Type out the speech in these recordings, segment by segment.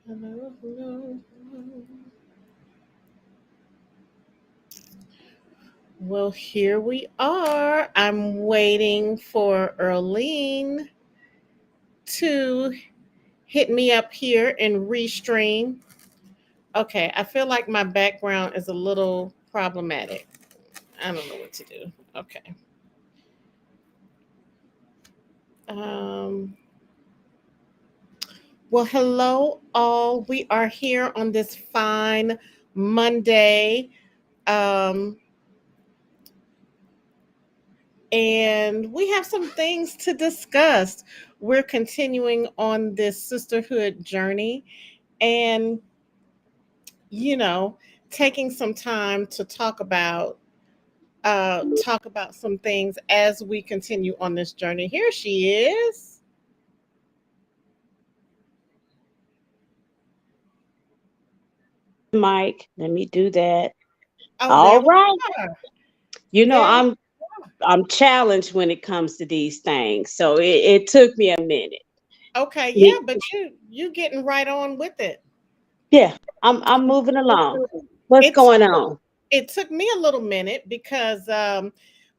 Hello, hello, hello. Well, here we are. I'm waiting for Earlene to hit me up here in Restream. Okay, I feel like my background is a little problematic. I don't know what to do. Okay. Um, well, hello, all. We are here on this fine Monday. Um, and we have some things to discuss. We're continuing on this sisterhood journey and, you know, taking some time to talk about some things as we continue on this journey. Here she is. Mike, let me do that. Oh, there All we right. are. You know, There we I'm challenged when it comes to these things. So it took me a minute. Okay, yeah, Me- but you getting right on with it. Yeah, I'm moving along. What's It going on? it took me a little minute because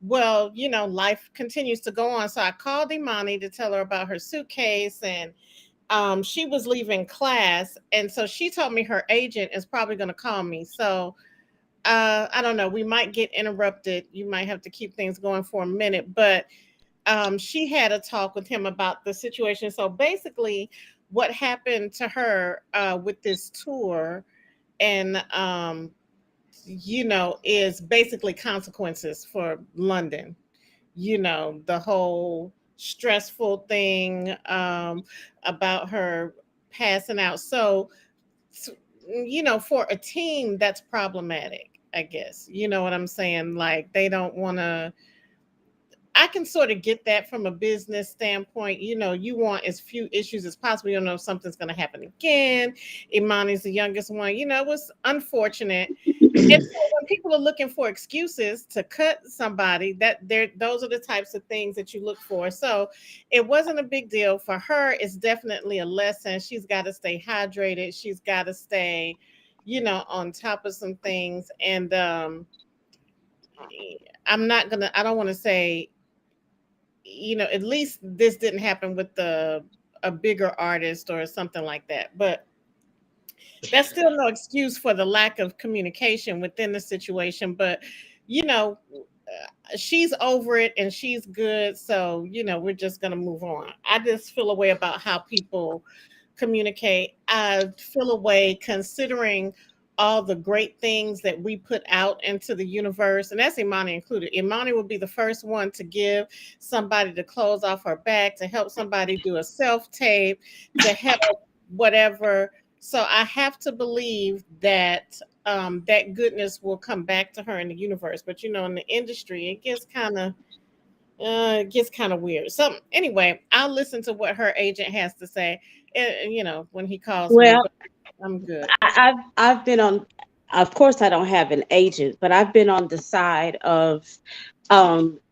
well, life continues to go on. So I called Imani to tell her about her suitcase, and she was leaving class, and so she told me her agent is probably going to call me. So I don't know, we might get interrupted. You might have to keep things going for a minute, but she had a talk with him about the situation. So basically what happened to her with this tour, and is basically consequences for London. The whole stressful thing about her passing out. So, for a team, that's problematic, I guess. You know what I'm saying? Like, they don't want to. I can sort of get that from a business standpoint. You want as few issues as possible. You don't know if something's going to happen again. Imani's the youngest one. It was unfortunate. And so when people are looking for excuses to cut somebody, those are the types of things that you look for. So it wasn't a big deal for her. It's definitely a lesson. She's got to stay hydrated. She's got to stay, on top of some things. And I don't want to say, at least this didn't happen with a bigger artist or something like that. But that's still no excuse for the lack of communication within the situation. But you know she's over it and she's good, so we're just going to move on. I just feel a way about how people communicate. I feel a way considering all the great things that we put out into the universe, and that's Imani included. Imani will be the first one to give somebody the clothes off her back, to help somebody do a self tape, to help whatever. So I have to believe that that goodness will come back to her in the universe. But in the industry, it gets kind of weird. So anyway, I'll listen to what her agent has to say. When he calls me. Well, But I'm good. I've been on. Of course, I don't have an agent, but I've been on the side of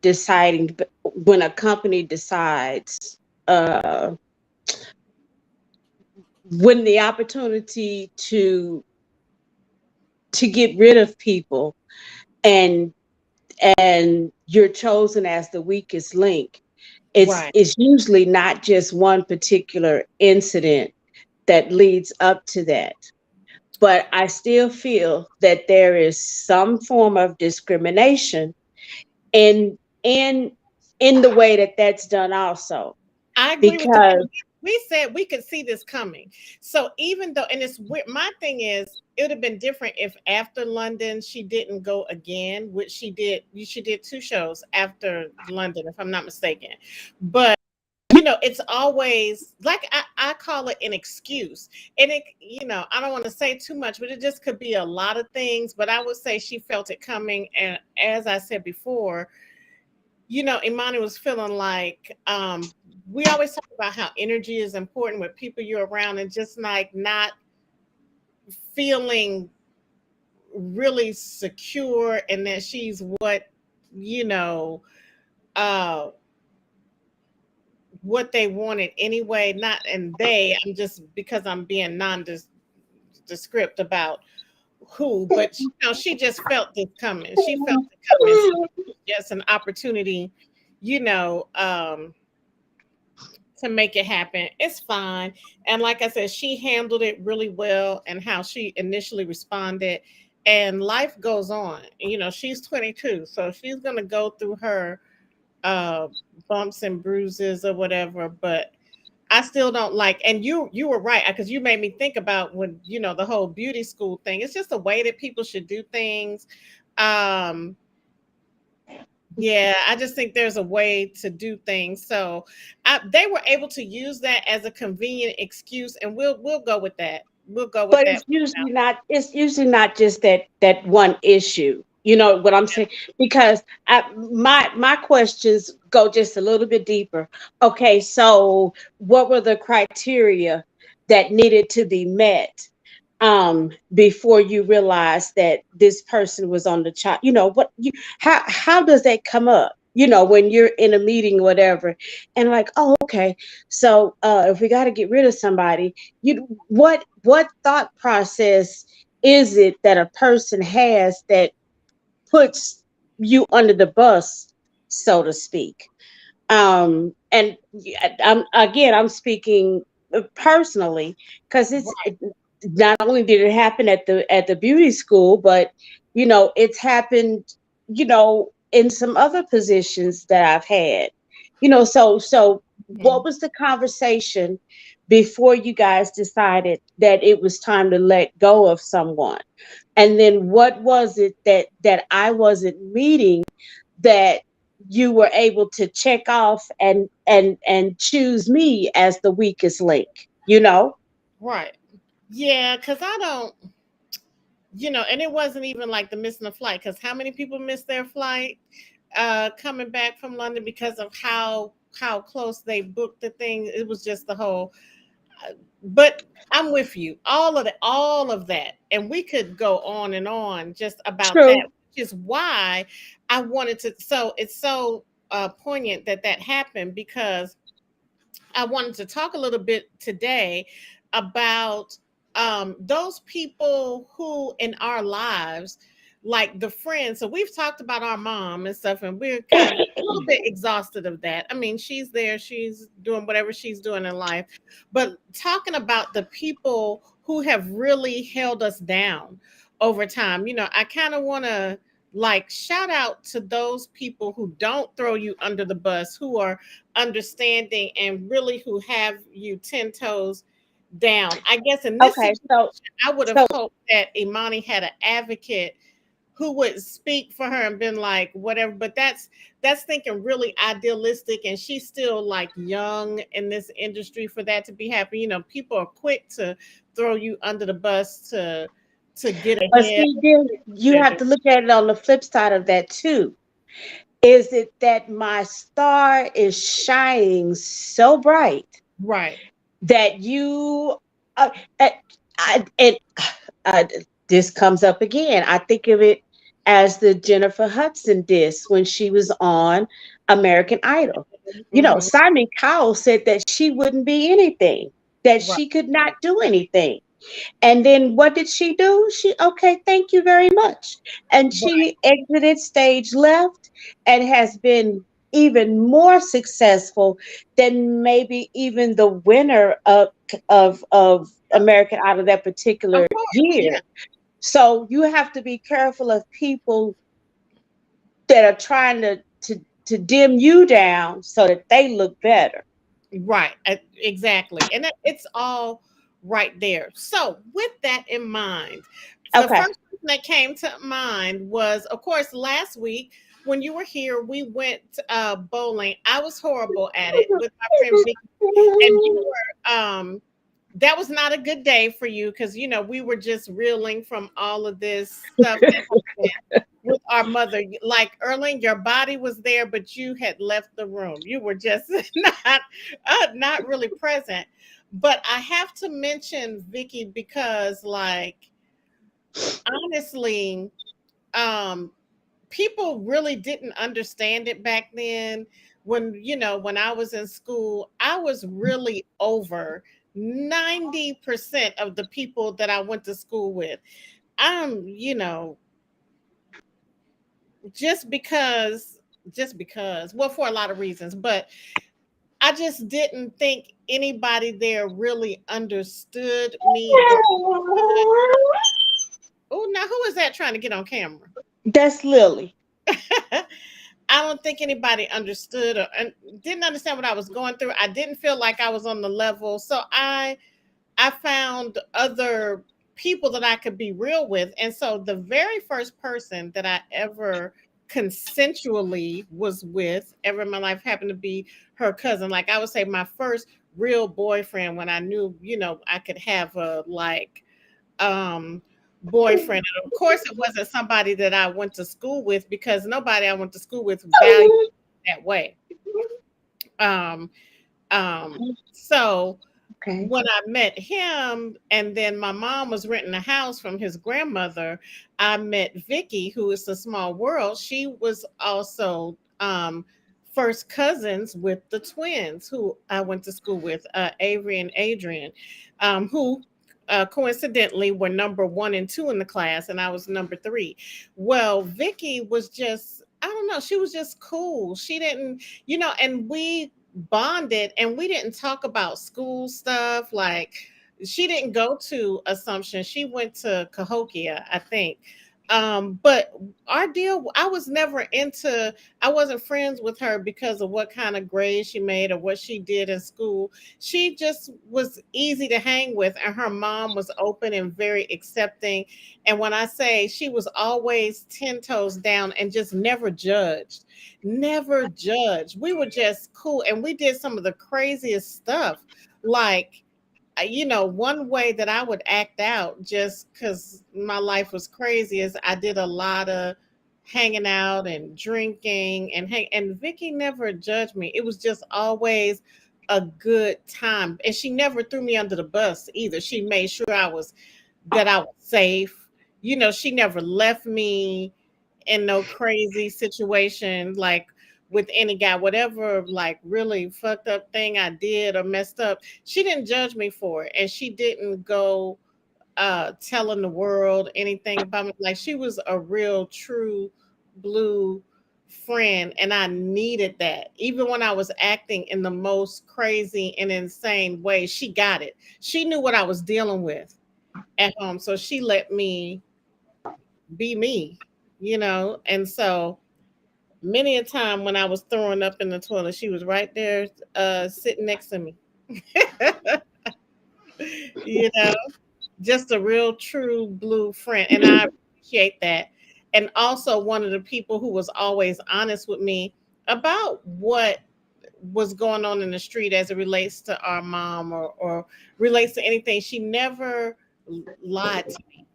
deciding when a company decides when the opportunity to get rid of people, and you're chosen as the weakest link. it's Right. it's usually not just one particular incident that leads up to that, but I still feel that there is some form of discrimination in in in the way that that's done also, I agree with you. And because we said we could see this coming. So even though, and it's weird, my thing is, it would have been different if after London she didn't go again, which she did. She did two shows after London, if I'm not mistaken. But it's always like I call it an excuse. And I don't want to say too much, but it just could be a lot of things. But I would say she felt it coming. And as I said before, Imani was feeling like we always talk about how energy is important with people you're around, and just like not feeling really secure, and that she's you know uh what they wanted anyway. Not and they. I'm just because I'm being nondescript about who, but she just felt this coming. She felt it coming. So it was just an opportunity, you know, to make it happen. It's fine. And like I said, she handled it really well and how she initially responded. And life goes on. She's 22, so she's gonna go through her uh bumps and bruises or whatever, but I still don't like, and you were right, because you made me think about when the whole beauty school thing. It's just a way that people should do things. Um, yeah, I just think there's a way to do things. So they were able to use that as a convenient excuse, and we'll go with that. We'll go with But that it's for now. usually not, it's usually not just that one issue. You know what I'm saying? Because my questions go just a little bit deeper. Okay, so what were the criteria that needed to be met before you realized that this person was on the child? What you how does that come up? When you're in a meeting, whatever, and like, oh, okay, so if we got to get rid of somebody, what thought process is it that a person has that puts you under the bus, so to speak? And I'm speaking personally, because not only did it happen at the beauty school, but it's happened in some other positions that I've had. So what Mhm. was the conversation before you guys decided that it was time to let go of someone? And then what was it that I wasn't meeting, that you were able to check off and choose me as the weakest link, you know? Right. Yeah, because I don't, and it wasn't even like the missing a flight, because how many people missed their flight coming back from London because of how close they booked the thing. It was just the whole, but I'm with you. All of that. And we could go on and on just about that, True. which is why I wanted to. So it's so poignant that that happened, because I wanted to talk a little bit today about those people who in our lives, like the friends. So we've talked about our mom and stuff, and we're kind of a little bit exhausted of that. I mean, she's there, she's doing whatever she's doing in life, but talking about the people who have really held us down over time, I kind of want to like shout out to those people who don't throw you under the bus, who are understanding and really who have you 10 toes down. I guess in this Okay, situation, so I would have so hoped that Imani had an advocate who would speak for her and been like whatever, but that's thinking really idealistic, and she's still like young in this industry for that to be happening. People are quick to throw you under the bus to get but ahead. see, then you have to look at it on the flip side of that too. Is it that my star is shining so bright Right. that you uh, uh, and uh, this comes up again. I think of it as the Jennifer Hudson disc when she was on American Idol. Hmm. Simon Cowell said that she wouldn't be anything, that Right. she could not do anything. And then what did she do? Okay, thank you very much. And Right. she exited stage left and has been even more successful than maybe even the winner of American Idol that Of particular course. Yeah. year. So you have to be careful of people that are trying to dim you down so that they look better. Right, exactly. And it's all right there. So, with that in mind, the Okay. first person that came to mind was, of course, last week when you were here, we went bowling. I was horrible at it with my friend Vicky, and you were that was not a good day for you, because we were just reeling from all of this stuff that happened with our mother. Like Erling, your body was there, but you had left the room. You were just not really present. But I have to mention Vicky because, like, honestly, um, people really didn't understand it back then. when I was in school, I was really over 90% of the people that I went to school with. I'm, just because, well, for a lot of reasons, but I just didn't think anybody there really understood me or could. Oh, now who is that trying to get on camera? That's Lily. I don't think anybody understood or didn't understand what I was going through. I didn't feel like I was on the level. So I found other people that I could be real with. And so the very first person that I ever consensually was with ever in my life happened to be her cousin. Like I would say my first real boyfriend when I knew, I could have a um boyfriend. And of course it wasn't somebody that I went to school with because nobody I went to school with valued that way. Um so Okay. when I met him, and then my mom was renting a house from his grandmother, I met Vicky, who is a small world. She was also first cousins with the twins who I went to school with, Avery and Adrian, who coincidentally were number one and two in the class, and I was number three. Well, Vicky was just, I don't know, she was just cool. She didn't, and we bonded and we didn't talk about school stuff. Like she didn't go to Assumption. She went to Cahokia, I think. But our deal, I wasn't friends with her because of what kind of grades she made or what she did in school. She just was easy to hang with, and her mom was open and very accepting. And when I say she was always 10 toes down and just never judged. We were just cool and we did some of the craziest stuff. Like, one way that I would act out just because my life was crazy is I did a lot of hanging out and drinking and Vicky never judged me. It was just always a good time. And she never threw me under the bus either. She made sure I was safe. She never left me in no crazy situation like with any guy, whatever like really fucked up thing I did or messed up, she didn't judge me for it. And she didn't go telling the world anything about me. Like she was a real true blue friend and I needed that. Even when I was acting in the most crazy and insane way, she got it. She knew what I was dealing with at home. So she let me be me, and so many a time when I was throwing up in the toilet, she was right there sitting next to me. you know, just a real true blue friend. And I appreciate that. And also one of the people who was always honest with me about what was going on in the street as it relates to our mom or relates to anything. She never lied to me,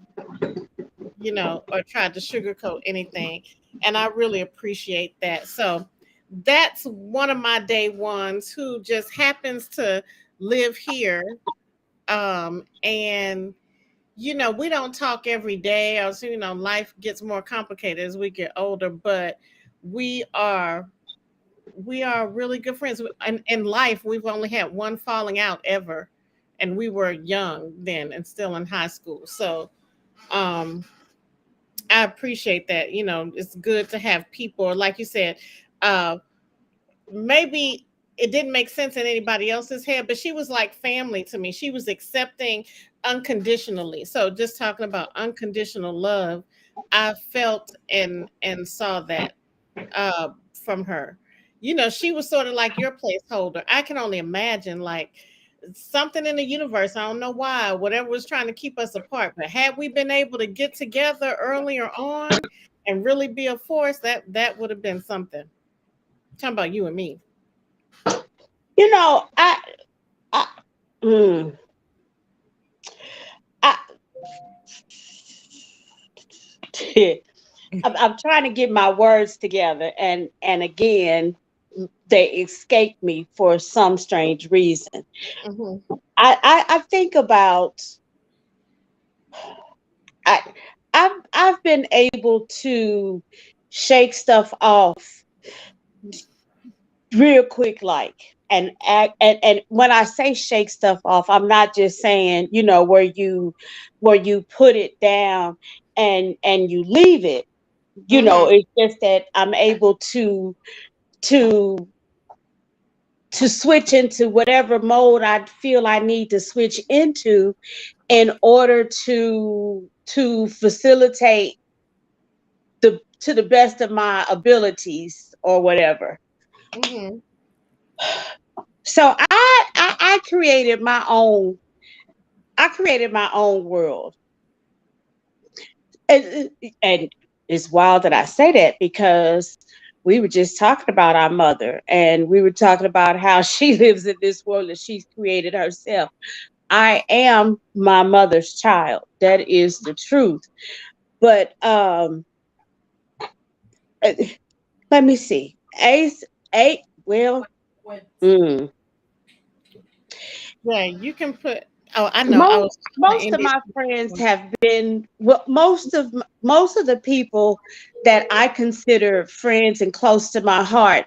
or tried to sugarcoat anything. And I really appreciate that. So that's one of my day ones who just happens to live here. And we don't talk every day, or so, life gets more complicated as we get older, but we are we are really good friends. And in life, we've only had one falling out ever, and we were young then and still in high school. So um I appreciate that. It's good to have people, like you said, uh, maybe it didn't make sense in anybody else's head, but she was like family to me. She was accepting unconditionally. So just talking about unconditional love, I felt and saw that from her. She was sort of like your placeholder. I can only imagine like something in the universe. I don't know why, whatever was trying to keep us apart. But had we been able to get together earlier on and really be a force, that would have been something. Talking about you and me. You know, I, mm, I I'm trying to get my words together, and again, they escape me for some strange reason. Hmm. I think about I I've been able to shake stuff off real quick, like, and act, and when I say shake stuff off, I'm not just saying, where you put it down and you leave it. Mm-hmm. It's just that I'm able to to switch into whatever mode I feel I need to switch into in order to facilitate the to the best of my abilities or whatever. Mm-hmm. So I created my own world. And it's wild that I say that because we were just talking about our mother, and we were talking about how she lives in this world that she's created herself. I am my mother's child. That is the truth. But uh, let me see. Ace, eight. Well, mm, Yeah, you can put. Oh, I know. I most was trying to most end of it. my friends have been, well, most of the people that I consider friends and close to my heart,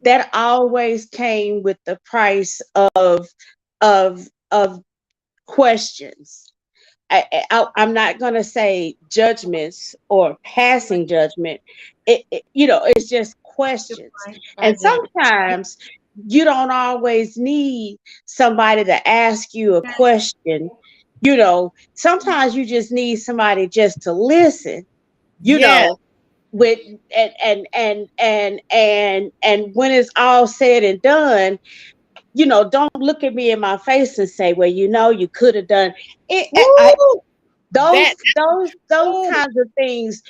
that always came with the price of questions. I'm not going to say judgments or passing judgment. It's just questions. I And get it. sometimes you don't always need somebody to ask you a question. Sometimes you just need somebody just to listen, you Yeah. know, with and when it's all said and done, don't look at me in my face and say, well, you could have done it. Woo! those That. those those Oh. kinds of things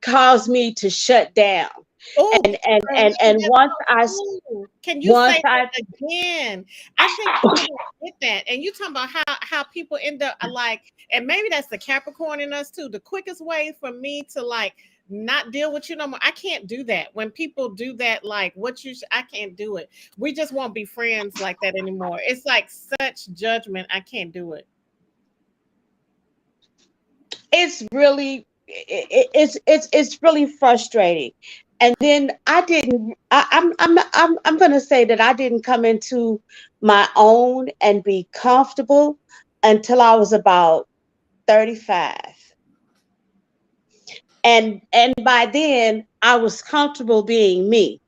cause me to shut down. Oh, And that's so cool. Can you once say I that again? I think people don't get that. And you talking about how people end up like, and maybe that's the Capricorn in us too. The quickest way for me to like not deal with you no more. I can't do that. When people do that, like I can't do it. We just won't be friends like that anymore. It's like such judgment. I can't do it. it's really it's really frustrating. And then I didn't I'm going to say that I didn't come into my own and be comfortable until I was about 35. And by then I was comfortable being me.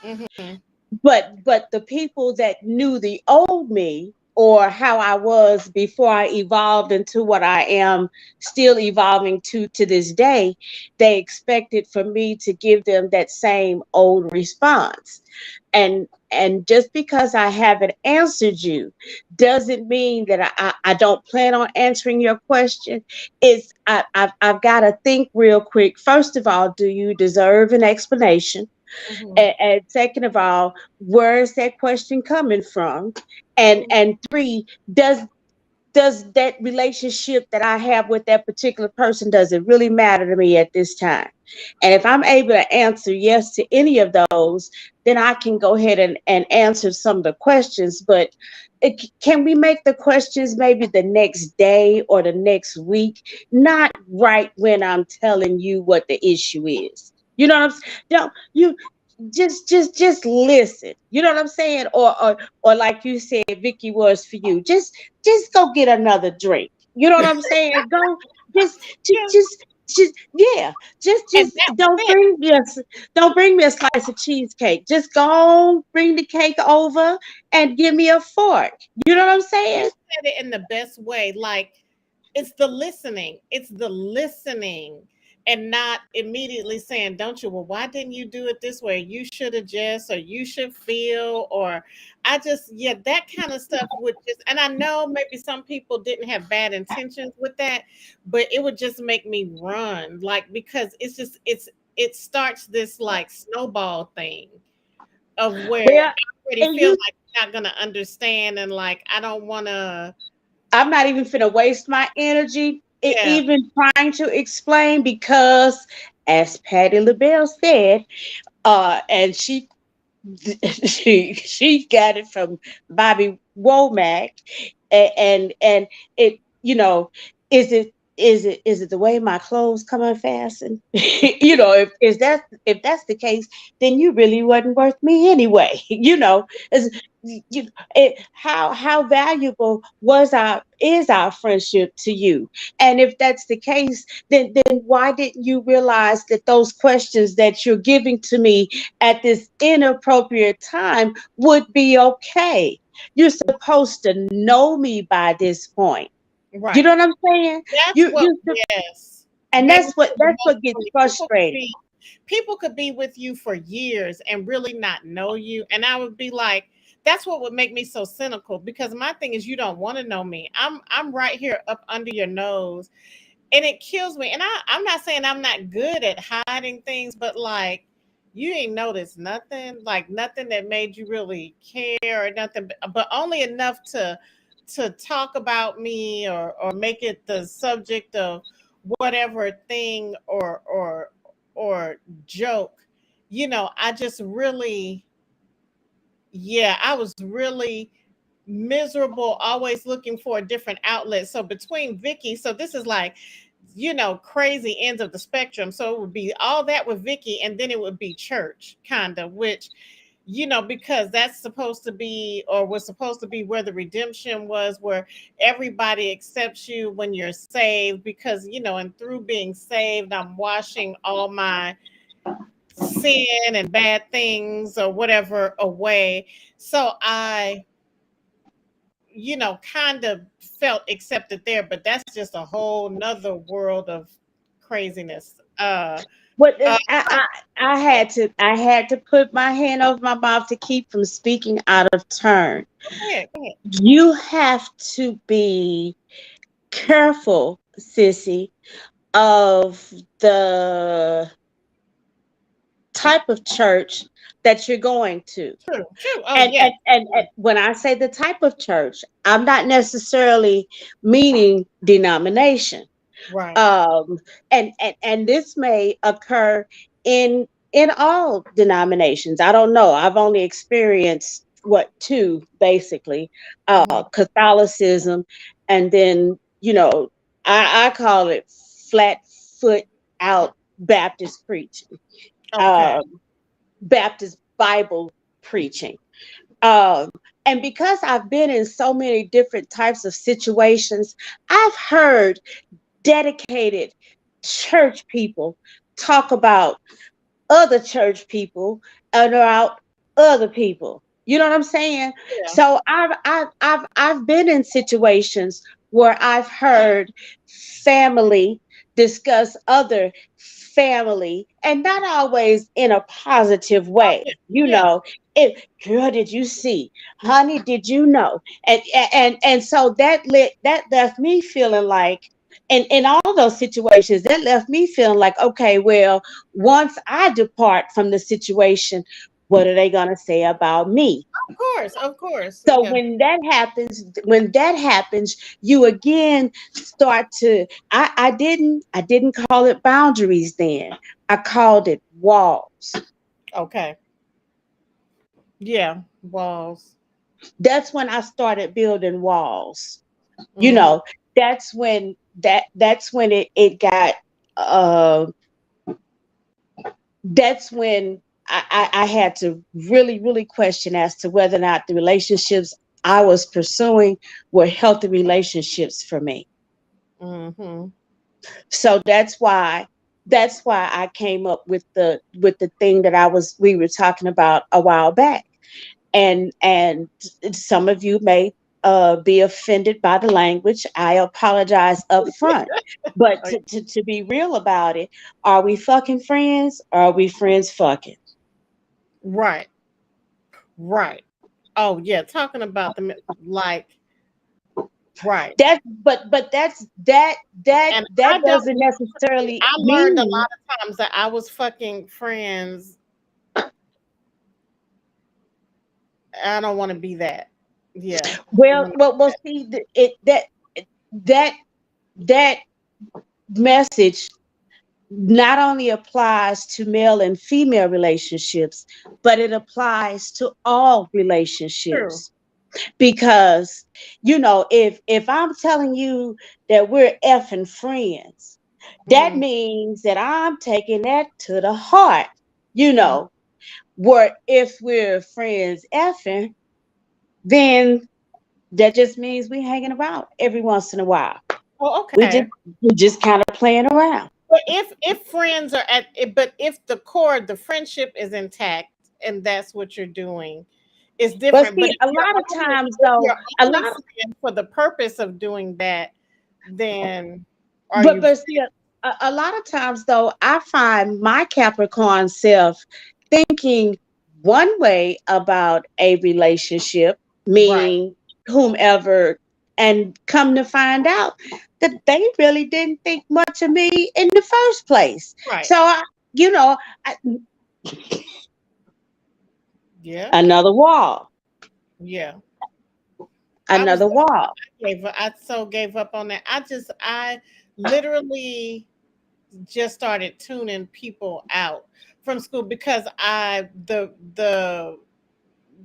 Hmm. But the people that knew the old me, or how I was before I evolved into what I am still evolving to this day, they expected for me to give them that same old response. And just because I haven't answered you doesn't mean that I don't plan on answering your question. I've got to think real quick. First of all, do you deserve an explanation? Hmm. And second of all, where is that question coming from? And three, does that relationship that I have with that particular person, does it really matter to me at this time? And if I'm able to answer yes to any of those, then I can go ahead and answer some of the questions. But can we make the questions maybe the next day or the next week, not right when I'm telling you what the issue is? You know what I'm saying? Don't you just listen. You know what I'm saying? Or like you said, Vicky, was for you. Just go get another drink. You know what I'm saying? Go just just Yeah. just, just yeah. And Just that was it. don't bring me a slice of cheesecake. Just go on, bring the cake over and give me a fork. You know what I'm You saying? said it in the best way. Like it's the listening. It's the listening and not immediately saying, don't you? Well, why didn't you do it this way? You should have just, or you should feel, or I just, yeah, that kind of stuff would just, and I know maybe some people didn't have bad intentions with that, but it would just make me run. Like, because it starts this like snowball thing of where Well, I already and feel you like you're not going to understand and like, I don't want to, I'm not even finna waste my energy yeah. even trying to explain, because as Patty LaBelle said, and she got it from Bobby Womack, and it, is it is it the way my clothes come unfastened? You know, if that's the case, then you really wasn't worth me anyway. You know, you, how valuable was our is our friendship to you? And if that's the case, then why didn't you realize that those questions that you're giving to me at this inappropriate time would be okay? You're supposed to know me by this point. You Right. know what I'm saying? That's what, You yes. and That was the that's most what gets funny. frustrating. People could be with you for years and really not know you. And I would be like, that's what would make me so cynical, because my thing is, you don't want to know me. I'm right here up under your nose, and it kills me. And I'm not saying I'm not good at hiding things, but like, you ain't noticed nothing, like nothing that made you really care or nothing, but only enough to talk about me, or make it the subject of whatever thing, or joke. I just really, yeah, I was really miserable, always looking for a different outlet. So between Vicky, so this is like, crazy ends of the spectrum. So it would be all that with Vicky, and then it would be church, kind of, which, because that's supposed to be, or was supposed to be, where the redemption was, where everybody accepts you when you're saved, because, and through being saved, I'm washing all my sin and bad things or whatever away. So I, kind of felt accepted there, but that's just a whole nother world of craziness. What Uh, I had to put my hand over my mouth to keep from speaking out of turn. Go ahead, go ahead. You have to be careful, sissy, of the type of church that you're going to. True, true. Oh, yes. And when I say the type of church, I'm not necessarily meaning denomination. Right. um and this may occur in all denominations. I don't know, I've only experienced what two, basically, Mhm. Catholicism, and then, I call it flat foot out Baptist preaching, Okay. um Baptist Bible preaching. um and because I've been in so many different types of situations, I've heard dedicated church people talk about other church people and about other people. You know what I'm saying? Yeah. So I've been in situations where I've heard family discuss other family, and not always in a positive Oh, way. yeah. You Yeah. know, it, girl, did you see? Honey, did you know? And so that left me feeling like, and in all those situations, that left me feeling like, okay, well, once I depart from the situation, what are they going to say about me? Of course. Of course. So Yeah. when that happens, you again start to, I didn't call it boundaries then. I called it walls. Okay. Yeah. Walls. That's when I started building walls. You Hmm. know, that's when it got uh that's when I had to really, really question as to whether or not the relationships I was pursuing were healthy relationships for me. Hmm. So that's why I came up with the thing that we were talking about a while back. And some of you may be offended by the language. I apologize up front. But to be real about it, are we fucking friends, or are we friends fucking? Right. Right. Oh, yeah. Talking about them, like, right. But And that I don't doesn't necessarily I learned a mean. lot of times that I was fucking friends. I don't want to be that. Yeah. I Well, wanna well, be well. See, that that message not only applies to male and female relationships, but it applies to all true. relationships. Because if I'm telling you that we're effing friends, that Mm-hmm. means that I'm taking that to the heart. you Mm-hmm. know where if we're friends effing, then that just means we hanging around every once in a while. Oh, we just okay. we just kind of playing around. But if friends are but if the core, the friendship is intact, and that's what you're doing, it's But different. see, But if a you're lot of only times if though, you're a only lot friends for the purpose of doing that, then are but you? but see, a lot of times though, I find my Capricorn self thinking one way about a relationship, Right, meaning whomever, and come to find out that they really didn't think much of me in the first place. right, So you know, I, yeah, another wall, yeah. I was another wall. I so gave up on that. I literally just started tuning people out from school because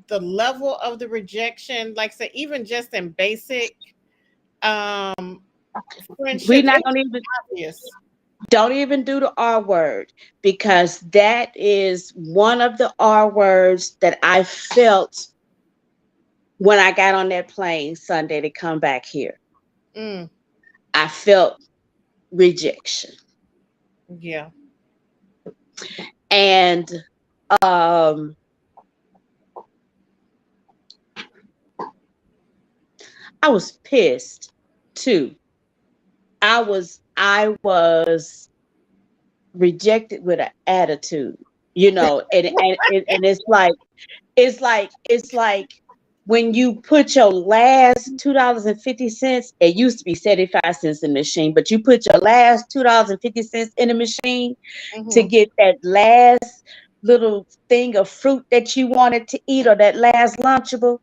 the level of the rejection, like say even just in basic um We're friendships, it not was gonna even obvious. Don't even do the R word, because that is one of the R words that I felt when I got on that plane Sunday to come back here. Mm, I felt rejection. yeah. And um I was pissed too. I was rejected with an attitude, and it's like when you put your last $2.50, it used to be 75 cents in the machine, but you put your last $2.50 in the machine to Hmm. get that last little thing of fruit that you wanted to eat, or that last lunchable.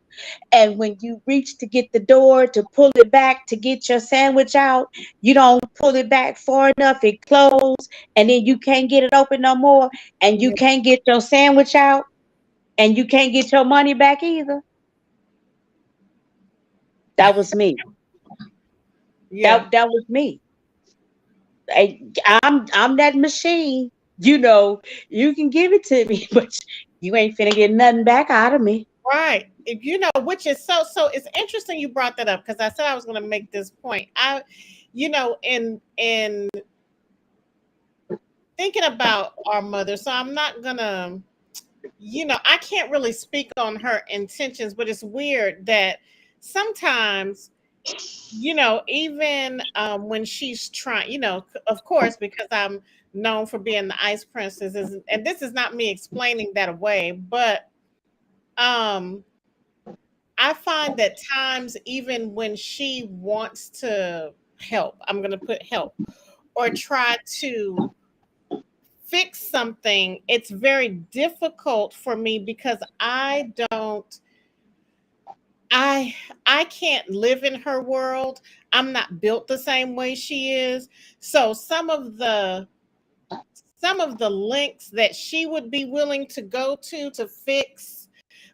And when you reach to get the door to pull it back to get your sandwich out, you don't pull it back far enough, it closed, and then you can't get it open no more, and you Yeah. can't get your sandwich out, and you can't get your money back either. That was me. Yeah. That was me. I'm that machine. You know, you can give it to me, but you ain't finna get nothing back out of me. Right. Which is so it's interesting you brought that up because I said I was going to make this point. In thinking about our mother, so I'm not gonna, I can't really speak on her intentions, but it's weird that sometimes, even when she's trying, of course, because I'm known for being the ice princess, and this is not me explaining that away, but um, I find that times, even when she wants to help, I'm going to put help, or try to fix something, it's very difficult for me because I I can't live in her world. I'm not built the same way she is. So some of the links that she would be willing to go to fix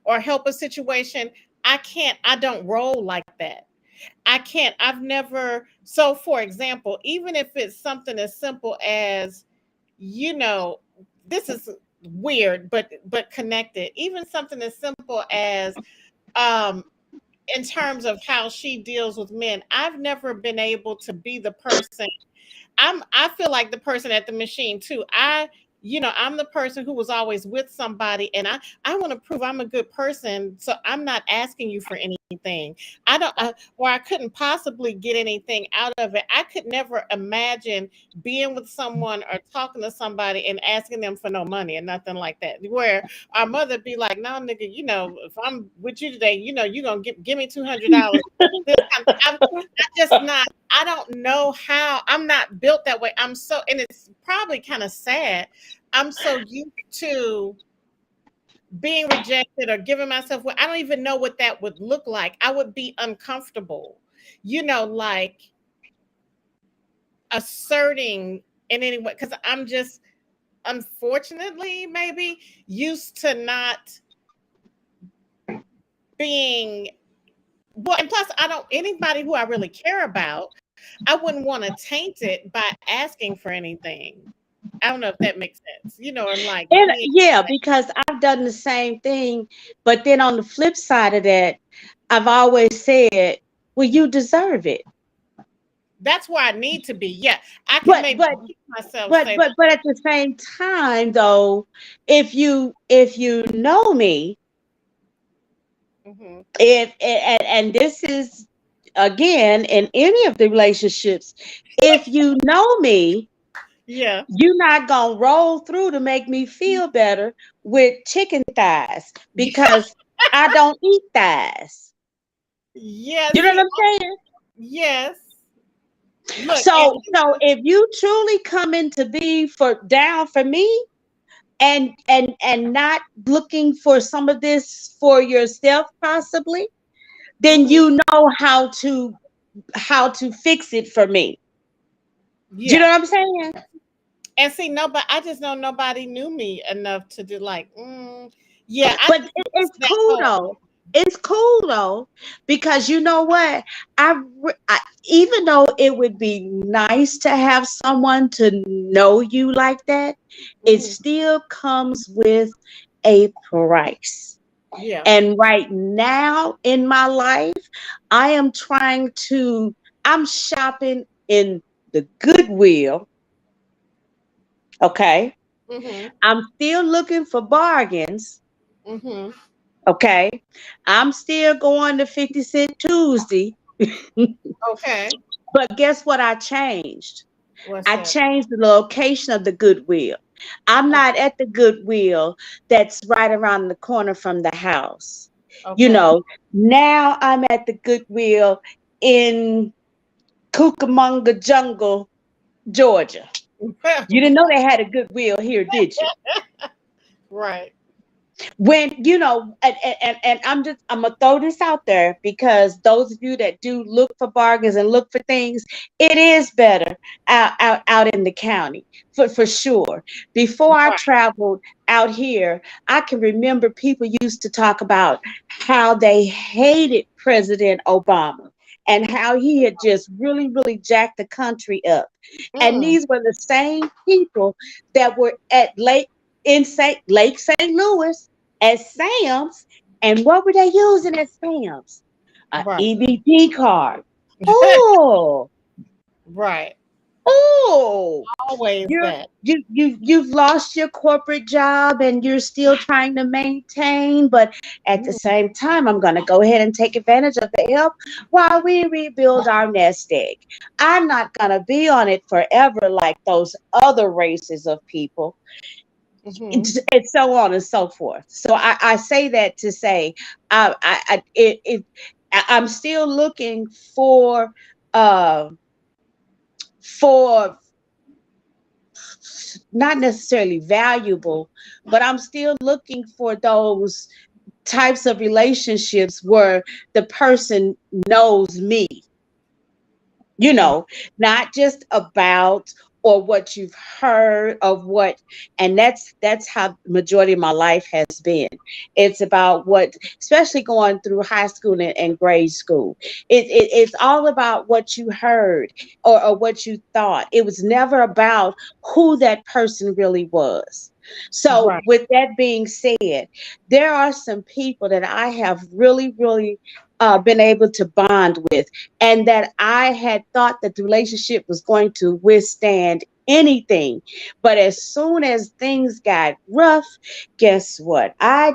or help a situation, I don't roll like that. I can't. I've never. So, for example, even if it's something as simple as, you know, this is weird, but connected. Even something as simple as, um, in terms of how she deals with men, I've never been able to be the person. I feel like the person at the machine too. I'm the person who was always with somebody, and I want to prove I'm a good person, so I'm not asking you for anything. I don't or I couldn't possibly get anything out of it. I could never imagine being with someone or talking to somebody and asking them for no money and nothing like that. Where our mother be like, "No, nigga, if I'm with you today, you're gonna give me $200." This kind I just not. I don't know how. I'm not built that way. And it's probably kind of sad. I'm so used to being rejected or giving myself what I don't even know what that would look like. I would be uncomfortable, like asserting in any way because I'm just unfortunately maybe used to not being well, and plus, I don't anybody who I really care about, I wouldn't want to taint it by asking for anything. I don't know if that makes sense, and like And being yeah, like, because I've done the same thing, but then on the flip side of that, I've always said, well, you deserve it. that's where I need to be. Yeah, I can But maybe but hear myself but say but that. but at the same time though, if you know me, Hmm. if and this is again in any of the relationships, if you know me, Yeah. you're not gonna roll through to make me feel better with chicken thighs because I don't eat thighs. Yeah. You know See, what I'm saying? yes. Look, and So if you truly come in to be for down for me and not looking for some of this for yourself possibly, then hmm, you know how to fix it for me. Do you know yeah. what I'm saying? And see, nobody. I just know nobody knew me enough to do like. Yeah, I But just it's missed that cool whole. though. It's cool though because you know what? I even though it would be nice to have someone to know you like that, it Hmm. still comes with a price. Yeah. And right now in my life, I am I'm shopping in the Goodwill, okay? Hmm. I'm still looking for bargains, Hmm. okay? I'm still going to 50 Cent Tuesday, Okay. but guess what I changed? What's I that? changed the location of the Goodwill. I'm not Okay. at the Goodwill that's right around the corner from the house. You Okay. know, now I'm at the Goodwill in Cucamonga Jungle, Georgia. You didn't know they had a Goodwill here, did you? Right. When and I'm gonna throw this out there because those of you that do look for bargains and look for things, it is better out in the county for sure. Before I Right. traveled out here, I can remember people used to talk about how they hated President Obama and how he had just really jacked the country up. And Mm. these were the same people that were at Lake St. Louis at Sam's. And what were they using at Sam's? An Right. EBT card. Oh, Right. oh. Always that. You've lost your corporate job and you're still trying to maintain, but at the Mm. same time, I'm gonna go ahead and take advantage of the help while we rebuild our nest egg. I'm not gonna be on it forever like those other races of people. Hmm. And so on and so forth. So I say that to say I'm still looking uh, for not necessarily valuable, but I'm still looking for those types of relationships where the person knows me, Mm. not just about or what you've heard of what, and that's how the majority of my life has been. It's about what, especially going through high school and grade school, it's all about what you heard or what you thought. It was never about who that person really was. So Right. with that being said, there are some people that I have really been able to bond with and that I had thought that the relationship was going to withstand anything. But as soon as things got rough, guess what? I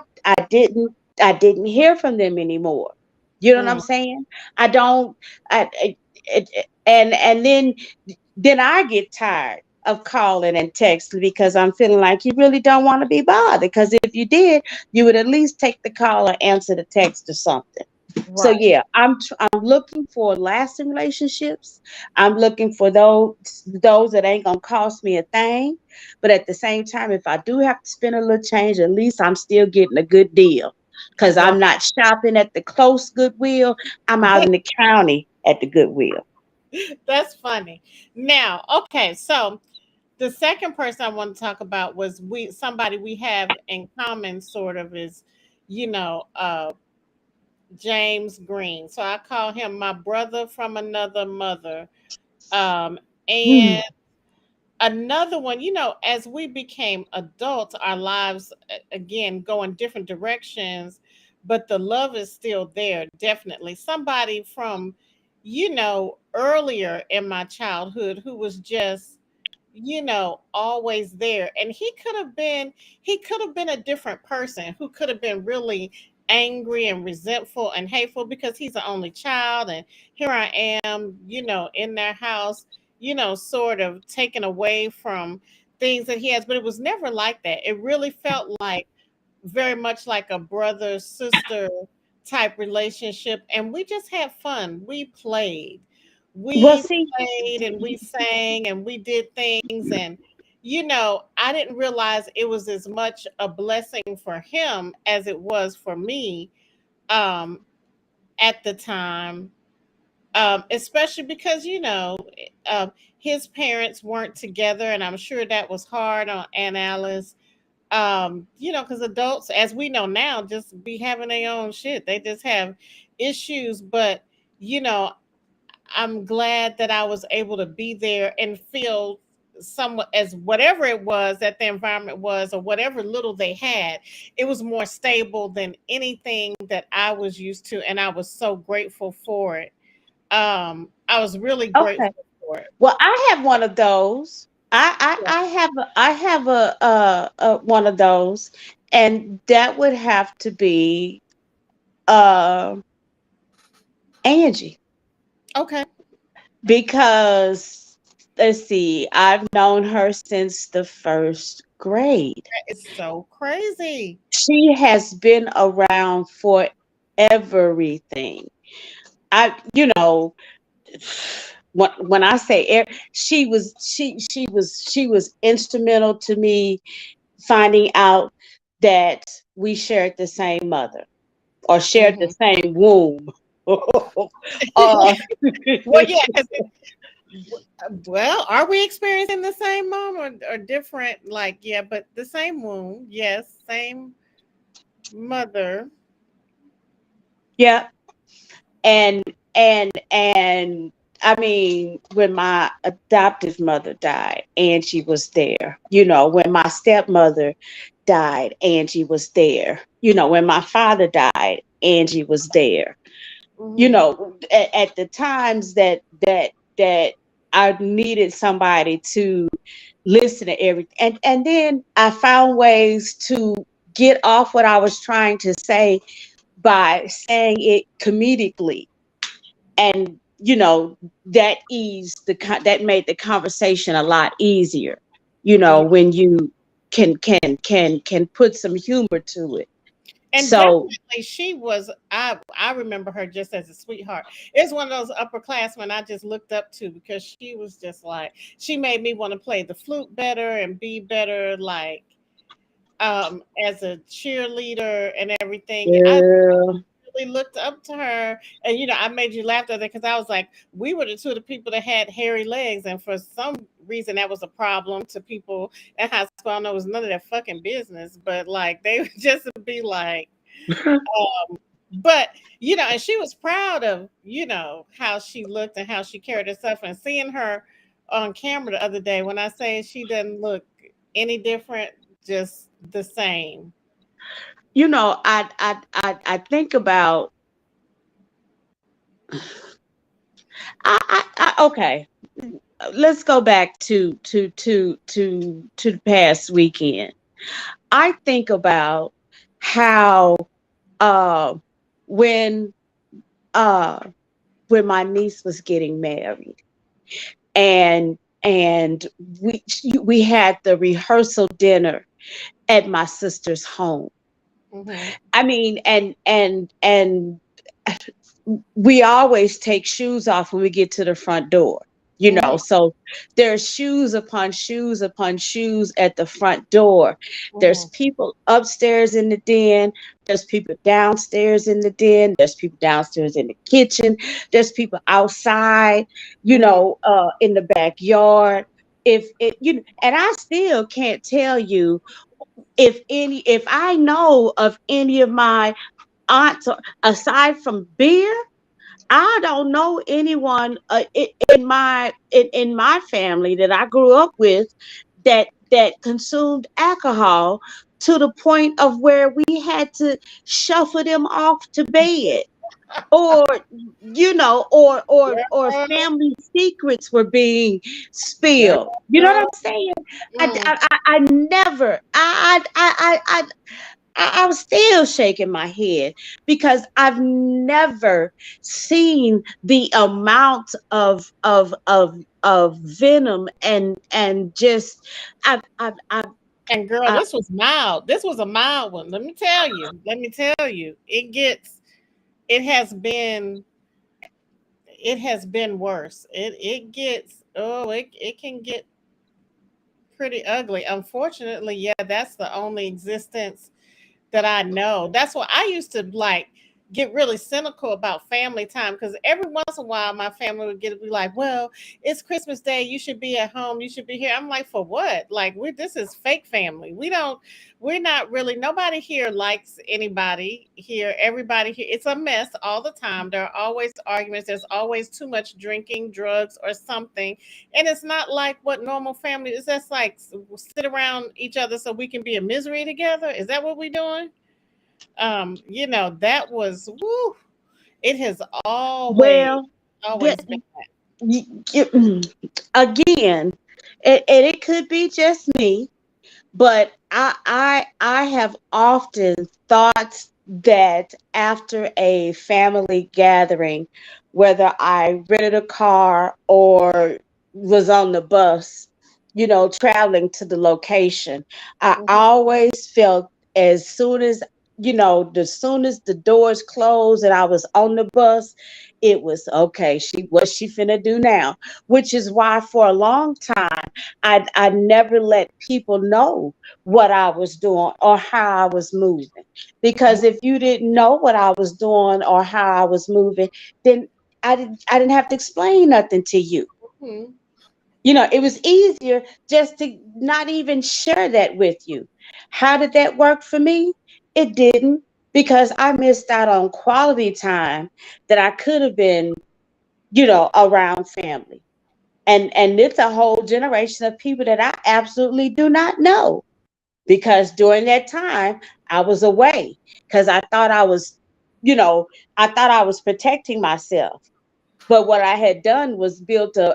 didn't hear from them anymore. You know what I'm Mm. saying? I don't and then I get tired of calling and texting because I'm feeling like you really don't want to be bothered. Because if you did, you would at least take the call or answer the text or something. So Right. yeah, I'm looking for lasting relationships. I'm looking for those that ain't gonna cost me a thing. But at the same time, if I do have to spend a little change, at least I'm still getting a good deal. Cause Right. I'm not shopping at the close Goodwill. I'm out in the county at the Goodwill. That's funny. Now, okay, so the second person I want to talk about was somebody we have in common sort of is, you know, James Green. So I call him my brother from another mother. Um, and Mm. another one, as we became adults, our lives again go in different directions, but the love is still there, definitely. Somebody from, earlier in my childhood who was just, always there. And he could have been a different person who could have been really angry and resentful and hateful because he's the only child. And here I am, in their house, sort of taken away from things that he has. But it was never like that. It really felt like very much like a brother sister type relationship. And we just had fun. We played. Well, We see, played and we sang and we did things. And, I didn't realize it was as much a blessing for him as it was for me um, at the time, especially because his parents weren't together, and I'm sure that was hard on Aunt Alice. Because adults, as we know now, just be having their own shit. They just have issues, but you know, I'm glad that I was able to be there and feel somewhat as whatever it was that the environment was or whatever little they had, it was more stable than anything that I was used to, and I was so grateful for it. I was really okay. grateful for it. Well, I have one of those. Yeah. I have a one of those, and that would have to be uh Angie, Okay. because let's see, I've known her since the first grade. That is so crazy. She has been around for everything. I when I say she was instrumental to me finding out that we shared the same mother or shared the Hmm. same womb. uh, Well, yeah, because well, are we experiencing the same mom or different? Like, yeah, but the same womb, yes, same mother. yeah, and and I mean, when my adoptive mother died, Angie was there. When my stepmother died, Angie was there. When my father died, Angie was there. Hmm. At the times that I needed somebody to listen to everything, and then I found ways to get off what I was trying to say by saying it comedically, and that made the conversation a lot easier. Yeah. When you can put some humor to it. And So definitely she was, I remember her just as a sweetheart. It's one of those upperclassmen I just looked up to because she was just like, she made me want to play the flute better and be better, like as a cheerleader and everything. I girl, really looked up to her, and I made you laugh at that because I was like, we were the two of the people that had hairy legs, and for some reason that was a problem to people in high school. I know it was none of their fucking business, but like they would just be like, but and she was proud of how she looked and how she carried herself, and seeing her on camera the other day. When I say she doesn't look any different, just the same. I think about okay. Let's go back to the past weekend. I think about how uh when uh when my niece was getting married, and we had the rehearsal dinner at my sister's home. Hmm. I mean, and we always take shoes off when we get to the front door. Hmm. So there's shoes upon shoes upon shoes at the front door. There's Hmm. people upstairs in the den. There's people downstairs in the den. There's people downstairs in the kitchen. There's people outside, Hmm. in the backyard. If it, and I still can't tell you if I know of any of my aunts, aside from beer, I don't know anyone in my family that I grew up with that consumed alcohol to the point of where we had to shuffle them off to bed, or or Girl, family secrets were being spilled. You know what girl. I'm saying? Mm. I never I was still shaking my head because I've never seen the amount of venom and just I've And girl, I, this was mild. This was a mild one. Let me tell you. Let me tell you. It has been it has been worse. It gets it can get pretty ugly. Unfortunately, yeah, that's the only existence that I know. That's why I used to like get really cynical about family time because every once in a while my family would get be like, "Well, it's Christmas Day. You should be at home. You should be here." I'm like, "For what? Like, we this is fake family. We're not really. Nobody here likes anybody here. Everybody here. It's a mess all the time. There are always arguments. There's always too much drinking, drugs, or something. And it's not like what normal family is. That's like sit around each other so we can be in misery together. Is that what we're doing? That was woo. It has always, well always been that. y- y- again, and it could be just me, but I have often thought that after a family gathering, whether I rented a car or was on the bus, traveling to the location, I Mhm, always felt as soon as as soon as the doors closed and I was on the bus, it was okay. She finna do now, which is why for a long time I never let people know what I was doing or how I was moving. Because if you didn't know what I was doing or how I was moving, then I didn't have to explain nothing to you. mhm, It was easier just to not even share that with you. How did that work for me? It didn't, because I missed out on quality time that I could have been, around family. And it's a whole generation of people that I absolutely do not know, because during that time I was away because you know, I thought I was protecting myself. But what I had done was built a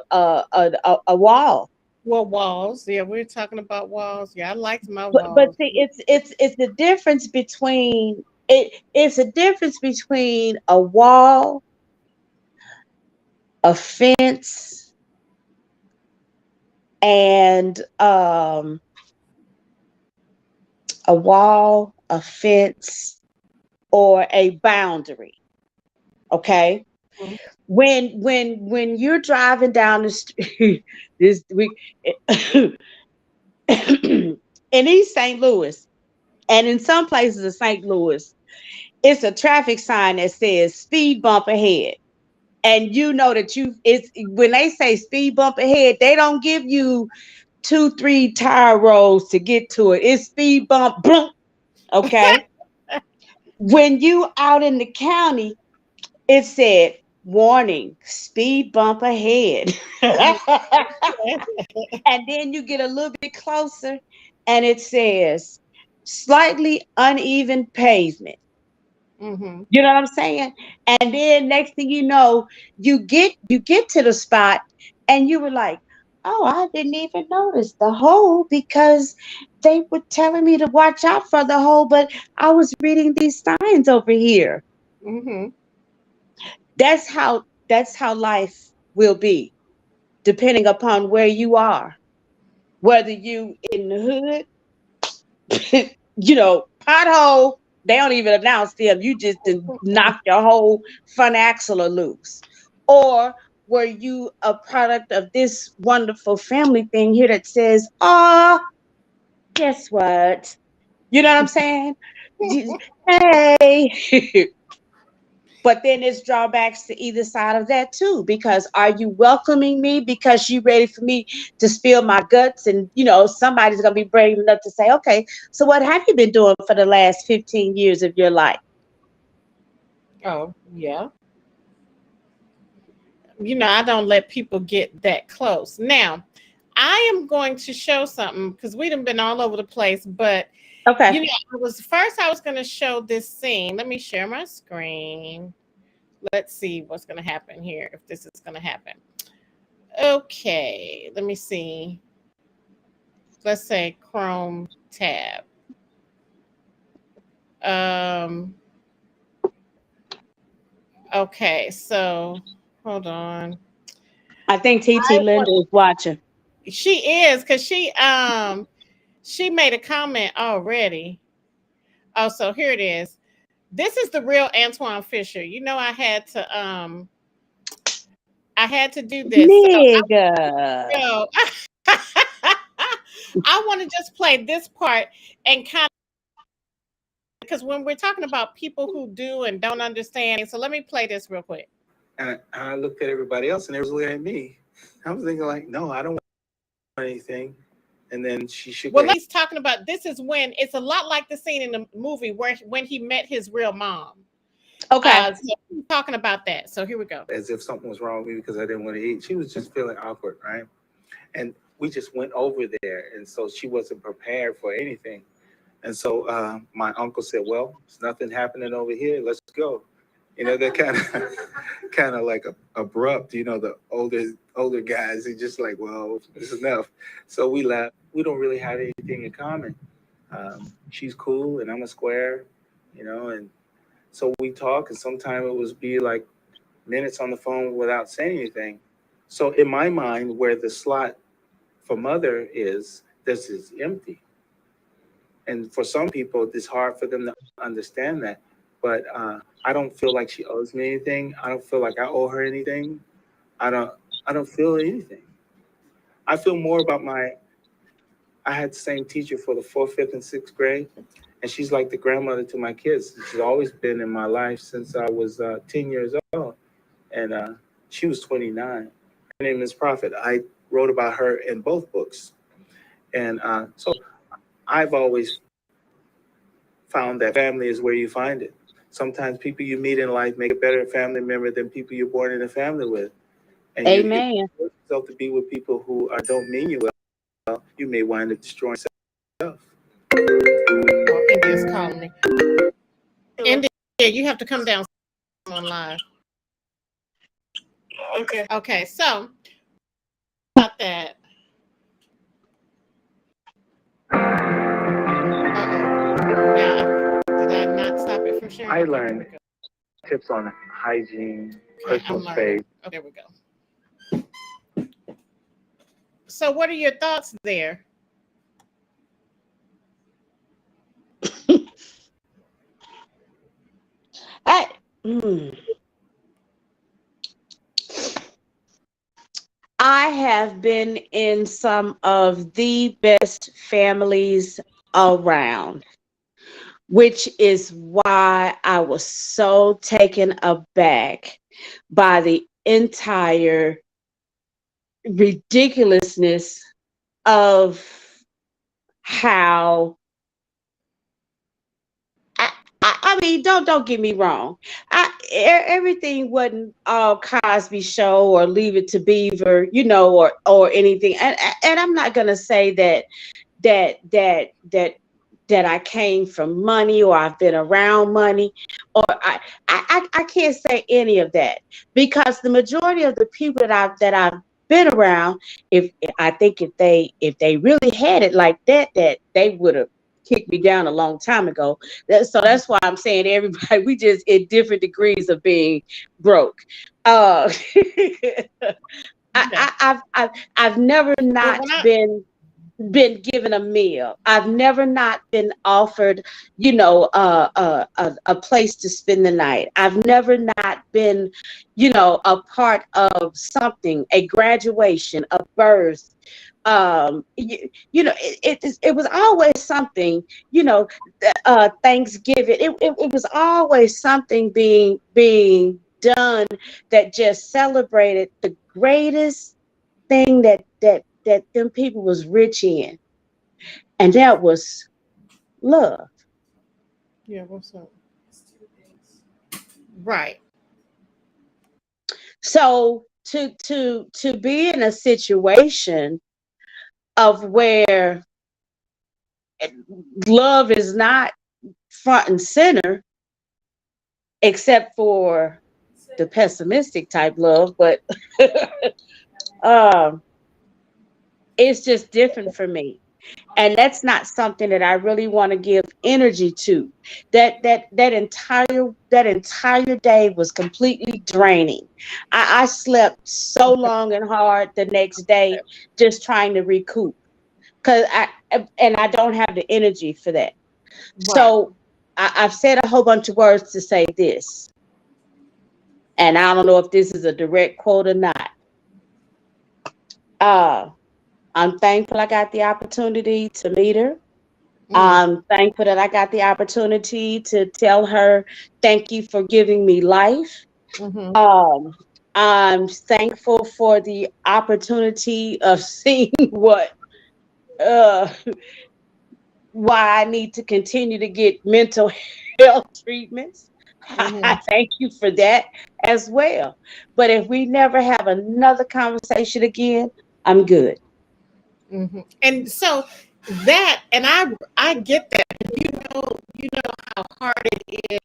wall. Well, walls. Yeah, we are talking about walls. Yeah, I liked my But walls. see, it's the difference between it's a difference between a wall, a fence, and a wall, a fence, or a boundary. Okay, Mhm, when you're driving down the street, this we in East St. Louis and in some places of St. Louis, it's a traffic sign that says speed bump ahead. And you know that it's when they say speed bump ahead, they don't give you 2, 3 tire rolls to get to it. It's speed bump, boom, okay? When you out in the county, it said, warning, speed bump ahead. mhm, And then you get a little bit closer and it says slightly uneven pavement. mhm, You know what I'm saying? And then next thing you know, you get to the spot and you were like, oh, I didn't even notice the hole because they were telling me to watch out for the hole, but I was reading these signs over here. mhm, That's how life will be, depending upon where you are. Whether you in the hood, pothole, they don't even announce them. You just done knocked your whole front axle loose. Or were you a product of this wonderful family thing here that says, oh, guess what? You know what I'm saying? Hey. But then there's drawbacks to either side of that too, because are you welcoming me because you ready for me to spill my guts? And somebody's gonna be brave enough to say, okay, so what have you been doing for the last 15 years of your life? Oh, yeah. I don't let people get that close. Now, I am going to show something because we done been all over the place, but Okay. I was going to show this scene. Let me share my screen. Let's see what's going to happen here, if this is going to happen. Okay, let me see. Let's say Chrome tab. Um, okay, so hold on. I think TT I Linda want, is watching. she is because she made a comment already. Oh, so here it is. This is the real Antoine Fisher. I had to do this. So Nigga. yo, I want to just play this part and kind of, because when we're talking about people who do and don't understand, so let me play this real quick. And I looked at everybody else, and they was looking at me. I was thinking like, no, I don't want anything. And then she shook Well, her head he's talking about, this is when it's a lot like the scene in the movie where when he met his real mom. Okay. So he's talking about that. So here we go. as if something was wrong with me because I didn't want to eat. She was just feeling awkward, right? And we just went over there, and so she wasn't prepared for anything. And so my uncle said, "Well, there's nothing happening over here. Let's go." They're kind of kind of like abrupt. The older guys are just like, "Well, it's enough." So we left. We don't really have anything in common. She's cool, and I'm a square. And so we talk, and sometimes it was be like minutes on the phone without saying anything. So in my mind, where the slot for mother is, this is empty. And for some people, it's hard for them to understand that. But I don't feel like she owes me anything. I don't feel like I owe her anything. I don't. I don't feel anything. I feel more about my. I had the same teacher for the fourth, fifth, and sixth grade, and she's like the grandmother to my kids. She's always been in my life since I was 10 years old, and she was 29. Her name is Prophet. I wrote about her in both books, and so I've always found that family is where you find it. Sometimes people you meet in life make a better family member than people you're born in a family with. And if Amen. you force yourself to be with people who don't mean you well, you may wind up destroying yourself. Oh, India's calling me. India, you have to come down on live. Okay, so about that. Uh-oh. Now, did I not stop it from sharing? I Okay, there we learned go. tips on hygiene, Okay, personal I'm learning. space. Okay, there we go. So, what are your thoughts there? I, mm, I have been in some of the best families around, which is why I was so taken aback by the entire ridiculousness of how I, I mean, don't get me wrong. Everything wasn't all Cosby Show or Leave It to Beaver, or anything. And I'm not gonna say that that that that I came from money or I've been around money, or I can't say any of that, because the majority of the people that I've been around, if I think if they really had it like that they would have kicked me down a long time ago. So that's why I'm saying everybody, we just in different degrees of being broke. Uh, Okay. I've never Well, not when I been given a meal. I've never not been offered, a place to spend the night. I've never not been, a part of something, a graduation, a birth. It was always something, Thanksgiving. It was always something being done that just celebrated the greatest thing that them people was rich in, and that was love. yeah, what's up? Right. So to be in a situation of where love is not front and center, except for the pessimistic type love, but um, it's just different for me. And that's not something that I really want to give energy to. That entire day was completely draining. I slept so long and hard the next day just trying to recoup because I don't have the energy for that. Right. So I've said a whole bunch of words to say this, and I don't know if this is a direct quote or not. Uh, I'm thankful I got the opportunity to meet her. Mm, I'm thankful that I got the opportunity to tell her thank you for giving me life. mm-hmm. Um, I'm thankful for the opportunity of seeing uh, why I need to continue to get mental health treatments. Mm-hmm. I thank you for that as well. But if we never have another conversation again, I'm good. Mm-hmm. And so that, and I get that. You know how hard it is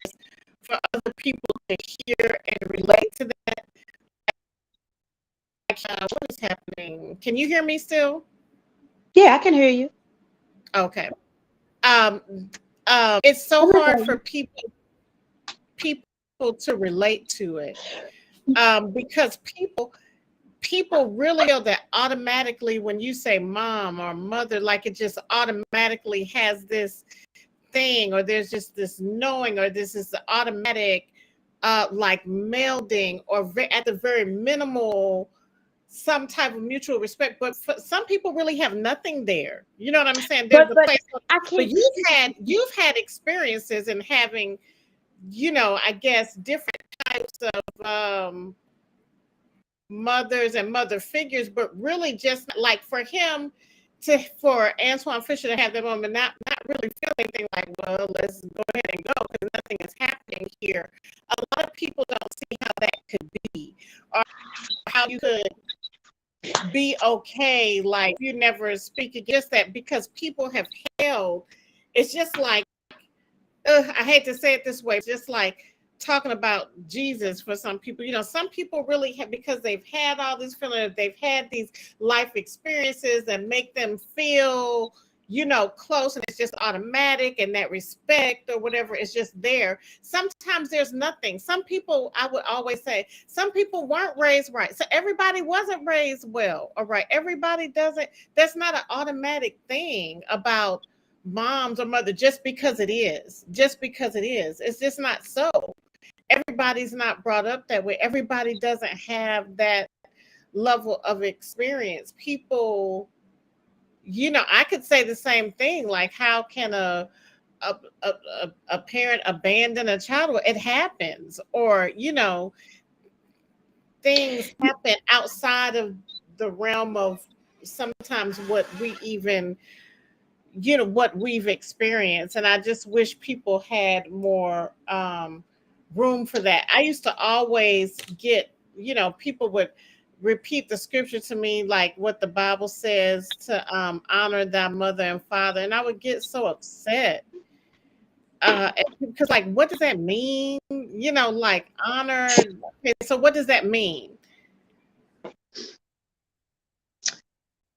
for other people to hear and relate to that. What is happening? Can you hear me still? Yeah, I can hear you. Okay. Um, it's so hard for people to relate to it, because people really feel that automatically when you say mom or mother, like it just automatically has this thing, or there's just this knowing, or this is the automatic like melding, or at the very minimal some type of mutual respect. But for some people really have nothing there, you know what I'm saying? There's But a but place. I But can't. you've had experiences in having, I guess, different types of mothers and mother figures, but really just like for Antoine Fisher to have that moment, not really feel anything, like, well, let's go ahead and go because nothing is happening here. A lot of people don't see how that could be, or how you could be okay, like you never speak against that, because people have held. It's just like, I hate to say it this way, just like talking about Jesus for some people. Some people really have, because they've had all these feelings, they've had these life experiences that make them feel, close, and it's just automatic, and that respect or whatever is just there. Sometimes there's nothing. Some people, I would always say, some people weren't raised right. So everybody wasn't raised well. All right. Everybody doesn't, that's not an automatic thing about moms or mother, just because it is, it's just not so. Everybody's not brought up that way. Everybody doesn't have that level of experience. People, I could say the same thing, like, how can a parent abandon a child? Well, it happens. Or things happen outside of the realm of sometimes what we've experienced. And I just wish people had more room for that. I used to always get, people would repeat the scripture to me, like what the Bible says, to honor thy mother and father, and I would get so upset, because, like, what does that mean? Like, honor. Okay, so what does that mean?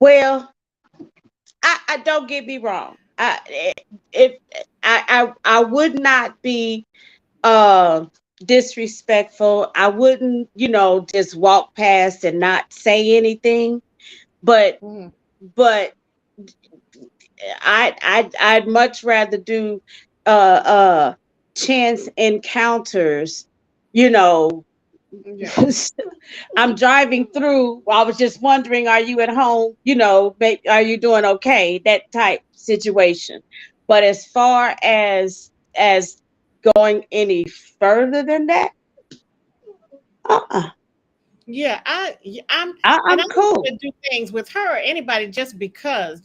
Well, I don't get me wrong. If I would not be uh disrespectful. I wouldn't, just walk past and not say anything. But Mhm. but I'd much rather do uh chance encounters, you know. Yeah. I'm driving through. I was just wondering, are you at home? Are you doing okay? That type situation. But as far as going any further than that, uh-uh. I'm, and I'm I'm not cool. going to do things with her or anybody just because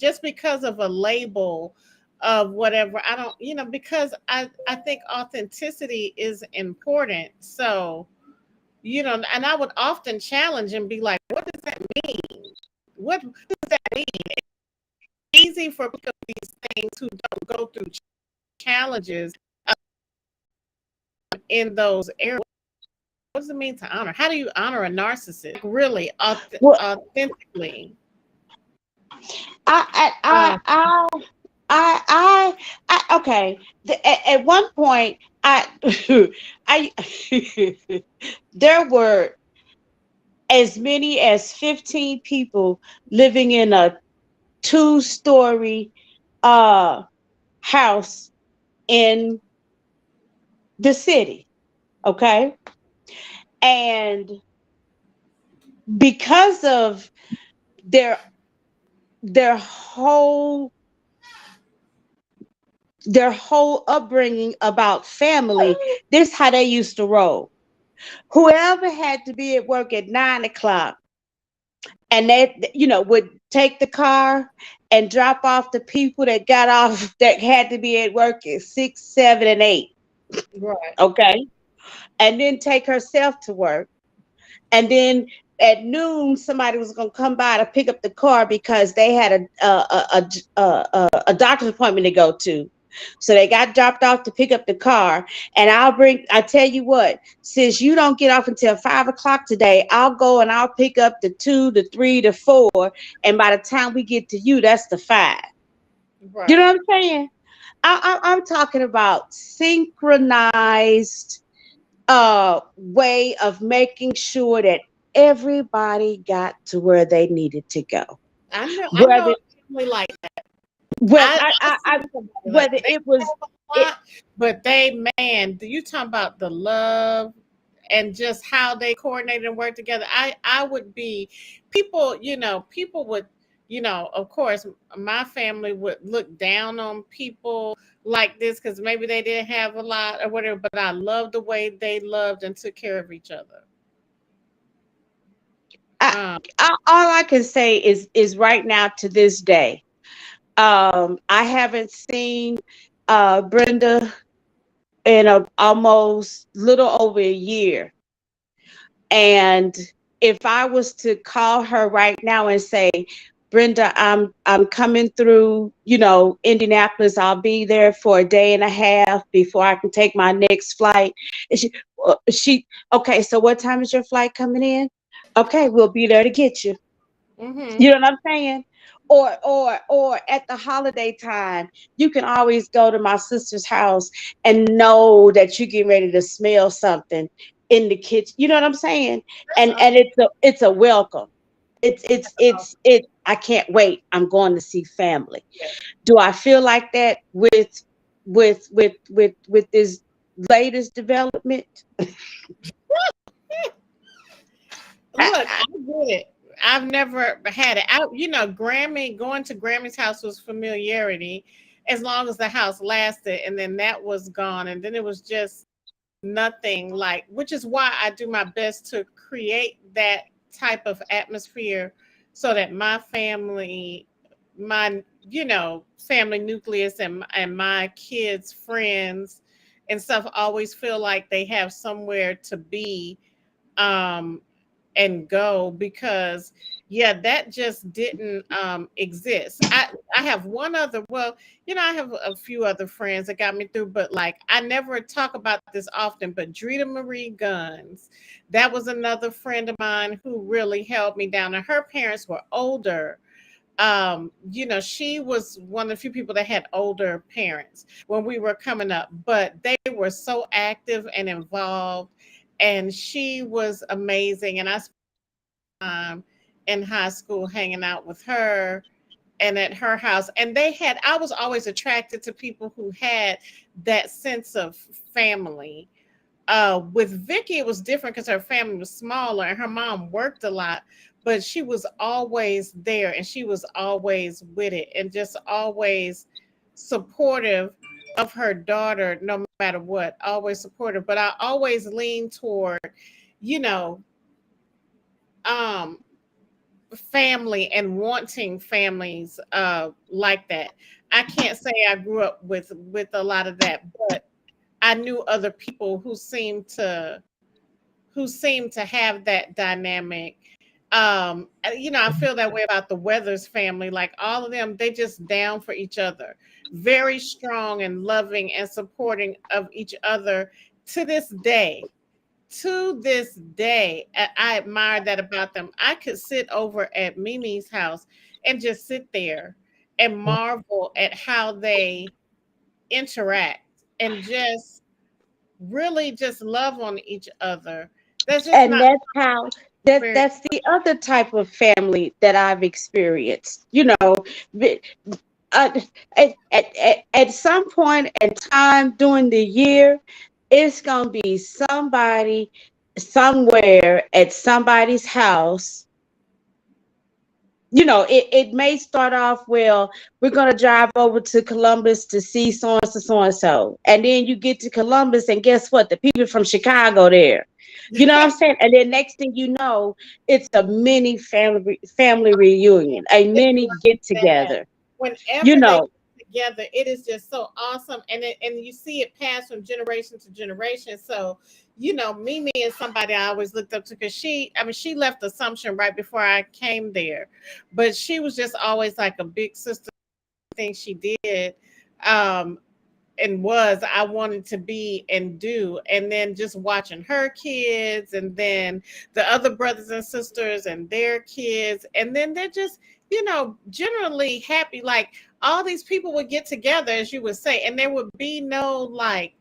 of a label of whatever. I don't, because I think authenticity is important. So, and I would often challenge and be like, what does that mean? What does that mean? It's easy for people of these things who don't go through challenges in those areas. What does it mean to honor? How do you honor a narcissist? Really, Well, authentically. I, I, Uh, I, okay. At one point, I, I, there were as many as 15 people living in a two-story uh house in the city. Okay. And because of their their whole their whole upbringing about family, this how they used to roll. Whoever had to be at work at 9 o'clock, and they, would take the car and drop off the people that got off that had to be at work at 6, 7, and 8. right, Okay. And then take herself to work. And then at noon, somebody was going to come by to pick up the car because they had a doctor's appointment to go to. So they got dropped off to pick up the car. And I tell you what, since you don't get off until 5 o'clock today, I'll go and I'll pick up the 2, the 3, the 4. And by the time we get to you, that's the 5. You know right. what I'm saying? I'm talking about synchronized way of making sure that everybody got to where they needed to go. I know Whether a family like that. whether I see somebody like whether that. They it was have a it, lot, but man, do you talking about the love and just how they coordinate and work together? I would be people, people would, of course, my family would look down on people like this because maybe they didn't have a lot or whatever. But I love the way they loved and took care of each other. I, Um, all I can say is right now to this day, I haven't seen Brenda in almost little over a year. And if I was to call her right now and say, Brenda, I'm coming through, Indianapolis. I'll be there for a day and a half before I can take my next flight. And she, okay, so what time is your flight coming in? Okay, we'll be there to get you. hmm You know what I'm saying? Or at the holiday time, you can always go to my sister's house and know that you're getting ready to smell something in the kitchen. You know what I'm saying? That's And awesome. it's a welcome. That's awesome. It. I can't wait. I'm going to see family. Yeah. Do I feel like that with this latest development? Look, I get it. I've never had it. Grammy going to Grammy's house was familiarity as long as the house lasted, and then that was gone, and then it was just nothing like. Which is why I do my best to create that type of atmosphere, so that my family, my family nucleus, and my kids, friends, and stuff always feel like they have somewhere to be. Um, and go because that just didn't exist. I have one other, well, I have a few other friends that got me through, but like I never talk about this often, but Drita Marie Guns, that was another friend of mine who really held me down, and her parents were older. She was one of the few people that had older parents when we were coming up, but they were so active and involved, and she was amazing, and I time in high school hanging out with her and at her house. And I was always attracted to people who had that sense of family. With Vicky, it was different because her family was smaller and her mom worked a lot, but she was always there and she was always with it and just always supportive of her daughter, no matter what, always supportive. But I always lean toward, you know, um, family and wanting families like that. I can't say I grew up with a lot of that, but I knew other people who seemed to have that dynamic. I feel that way about the Weathers family. Like all of them, they just down for each other, very strong and loving and supporting of each other to this day. To this day, I admire that about them. I could sit over at Mimi's house and just sit there and marvel at how they interact and just really just love on each other. That's just And not that's how very. that's the other type of family that I've experienced. Vi- uh, at some point in time during the year, it's gonna be somebody somewhere at somebody's house. It may start off, well, we're going to drive over to Columbus to see so and so. And then you get to Columbus, and guess what? The people from Chicago there. You know what I'm saying? And then next thing you know, it's a mini family reunion, a It's mini like get that. together. You Whenever they know, get together, it is just so awesome, and you see it pass from generation to generation. So, Mimi is somebody I always looked up to because she left Assumption right before I came there, but she was just always like a big sister thing she did. Um, and was I wanted to be and do, and then just watching her kids and then the other brothers and sisters and their kids, and then they're just generally happy. Like all these people would get together, as you would say, and there would be no like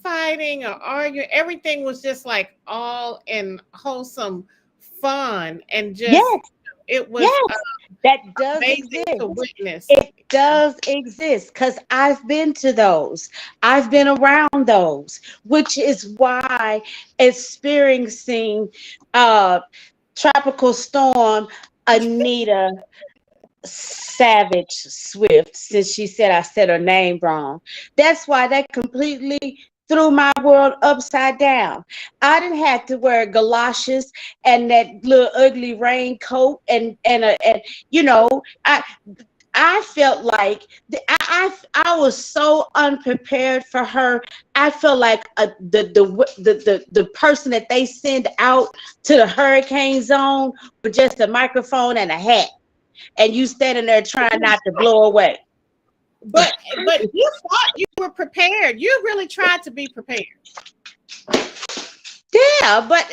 fighting or arguing. Everything was just like all in wholesome fun, and just yes, it was yes, that does amazing to exist. witness. It does exist because I've been to those. I've been around those, which is why experiencing uh tropical storm Anita Savage Swift, since she said I said her name wrong. That's why that completely threw my world upside down. I didn't have to wear galoshes and that little ugly raincoat and you know I I felt like I was so unprepared for her. I felt like the person that they send out to the hurricane zone with just a microphone and a hat, and you standing there trying not to blow away. But you thought you were prepared. You really tried to be prepared. Yeah, but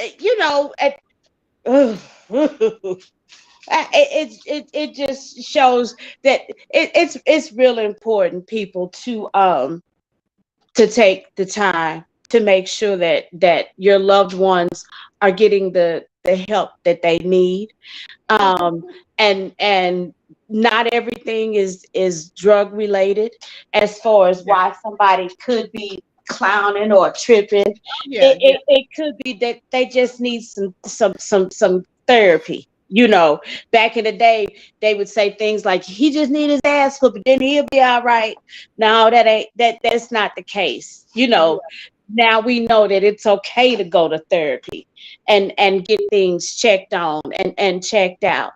ugh, it just shows that it's really important, people, to take the time to make sure that your loved ones are getting the help that they need. um and not everything is drug related, as far as Yeah. why somebody could be clowning or tripping. Yeah, yeah. It could be that they just need some therapy. Back in the day, they would say things like, he just need his ass whooped, then he'll be all right. No, that's not the case. Yeah. Now we know that it's okay to go to therapy and get things checked on and checked out.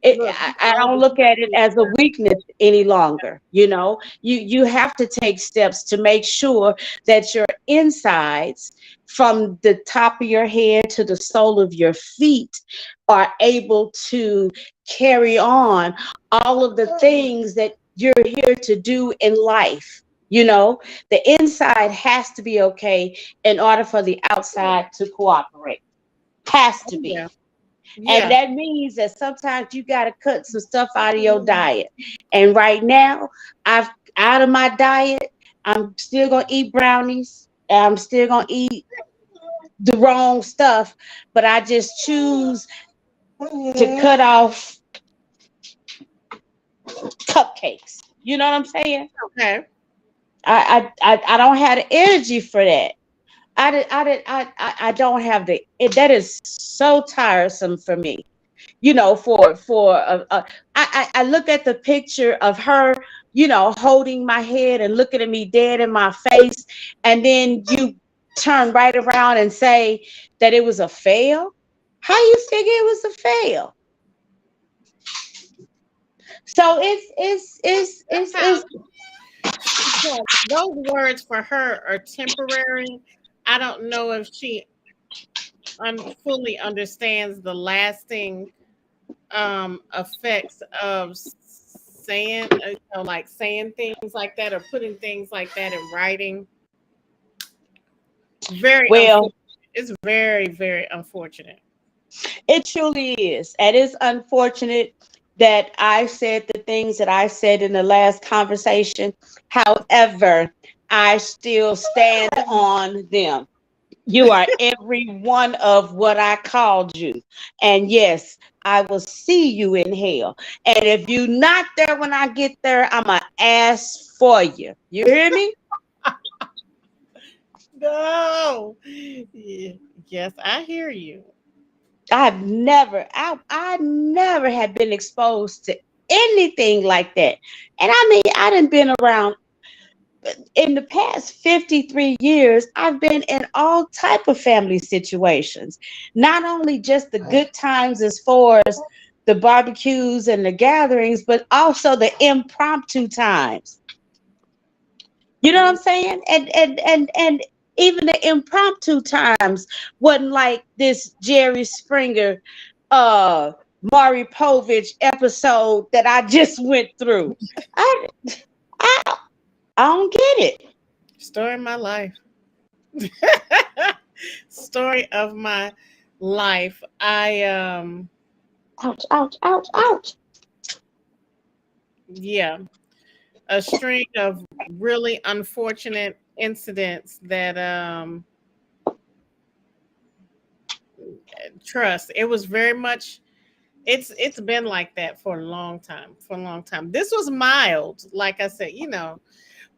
Look, we I all don't just look want at to it be as a weakness any longer. You have to take steps to make sure that your insides, from the top of your head to the sole of your feet, are able to carry on all of the things that you're here to do in life. The inside has to be okay in order for the outside to cooperate. Has to oh, be. yeah. And Yeah. that means that sometimes you got to cut some stuff out of your diet. And right now, I've out of my diet, I'm still going to eat brownies. I'm still going to eat the wrong stuff, but I just choose to cut off cupcakes. You know what I'm saying? Okay. I don't have the energy for that. I don't have that is so tiresome for me. I look at the picture of her, holding my head and looking at me dead in my face, and then you turn right around and say that it was a fail. How you figure it was a fail? So it's She said those words for her are temporary. I don't know if she fully understands the lasting effects of saying, like saying things like that or putting things like that in writing. Very well, unfortunate. It's very, very unfortunate. it truly is. And it's unfortunate that I said the things that I said in the last conversation. However, I still stand on them. You are every one of what I called you. And yes, I will see you in hell. And if you not there when I get there, I'm going to ask for you. You hear me? No. Yeah. Yes, I hear you. I never had been exposed to anything like that. And I mean, I done been around in the past 53 years. I've been in all type of family situations, not only just the good times as far as the barbecues and the gatherings, but also the impromptu times. You know what I'm saying? And even the impromptu times wasn't like this Jerry Springer, uh, Maury Povich episode that I just went through. I I, I don't get it. Story of my life. Story of my life. Ouch! Ouch! Ouch! Ouch! Yeah, a string of really unfortunate incidents that trust. It was very much it's been like that for a long time. For a long time. This was mild, like I said,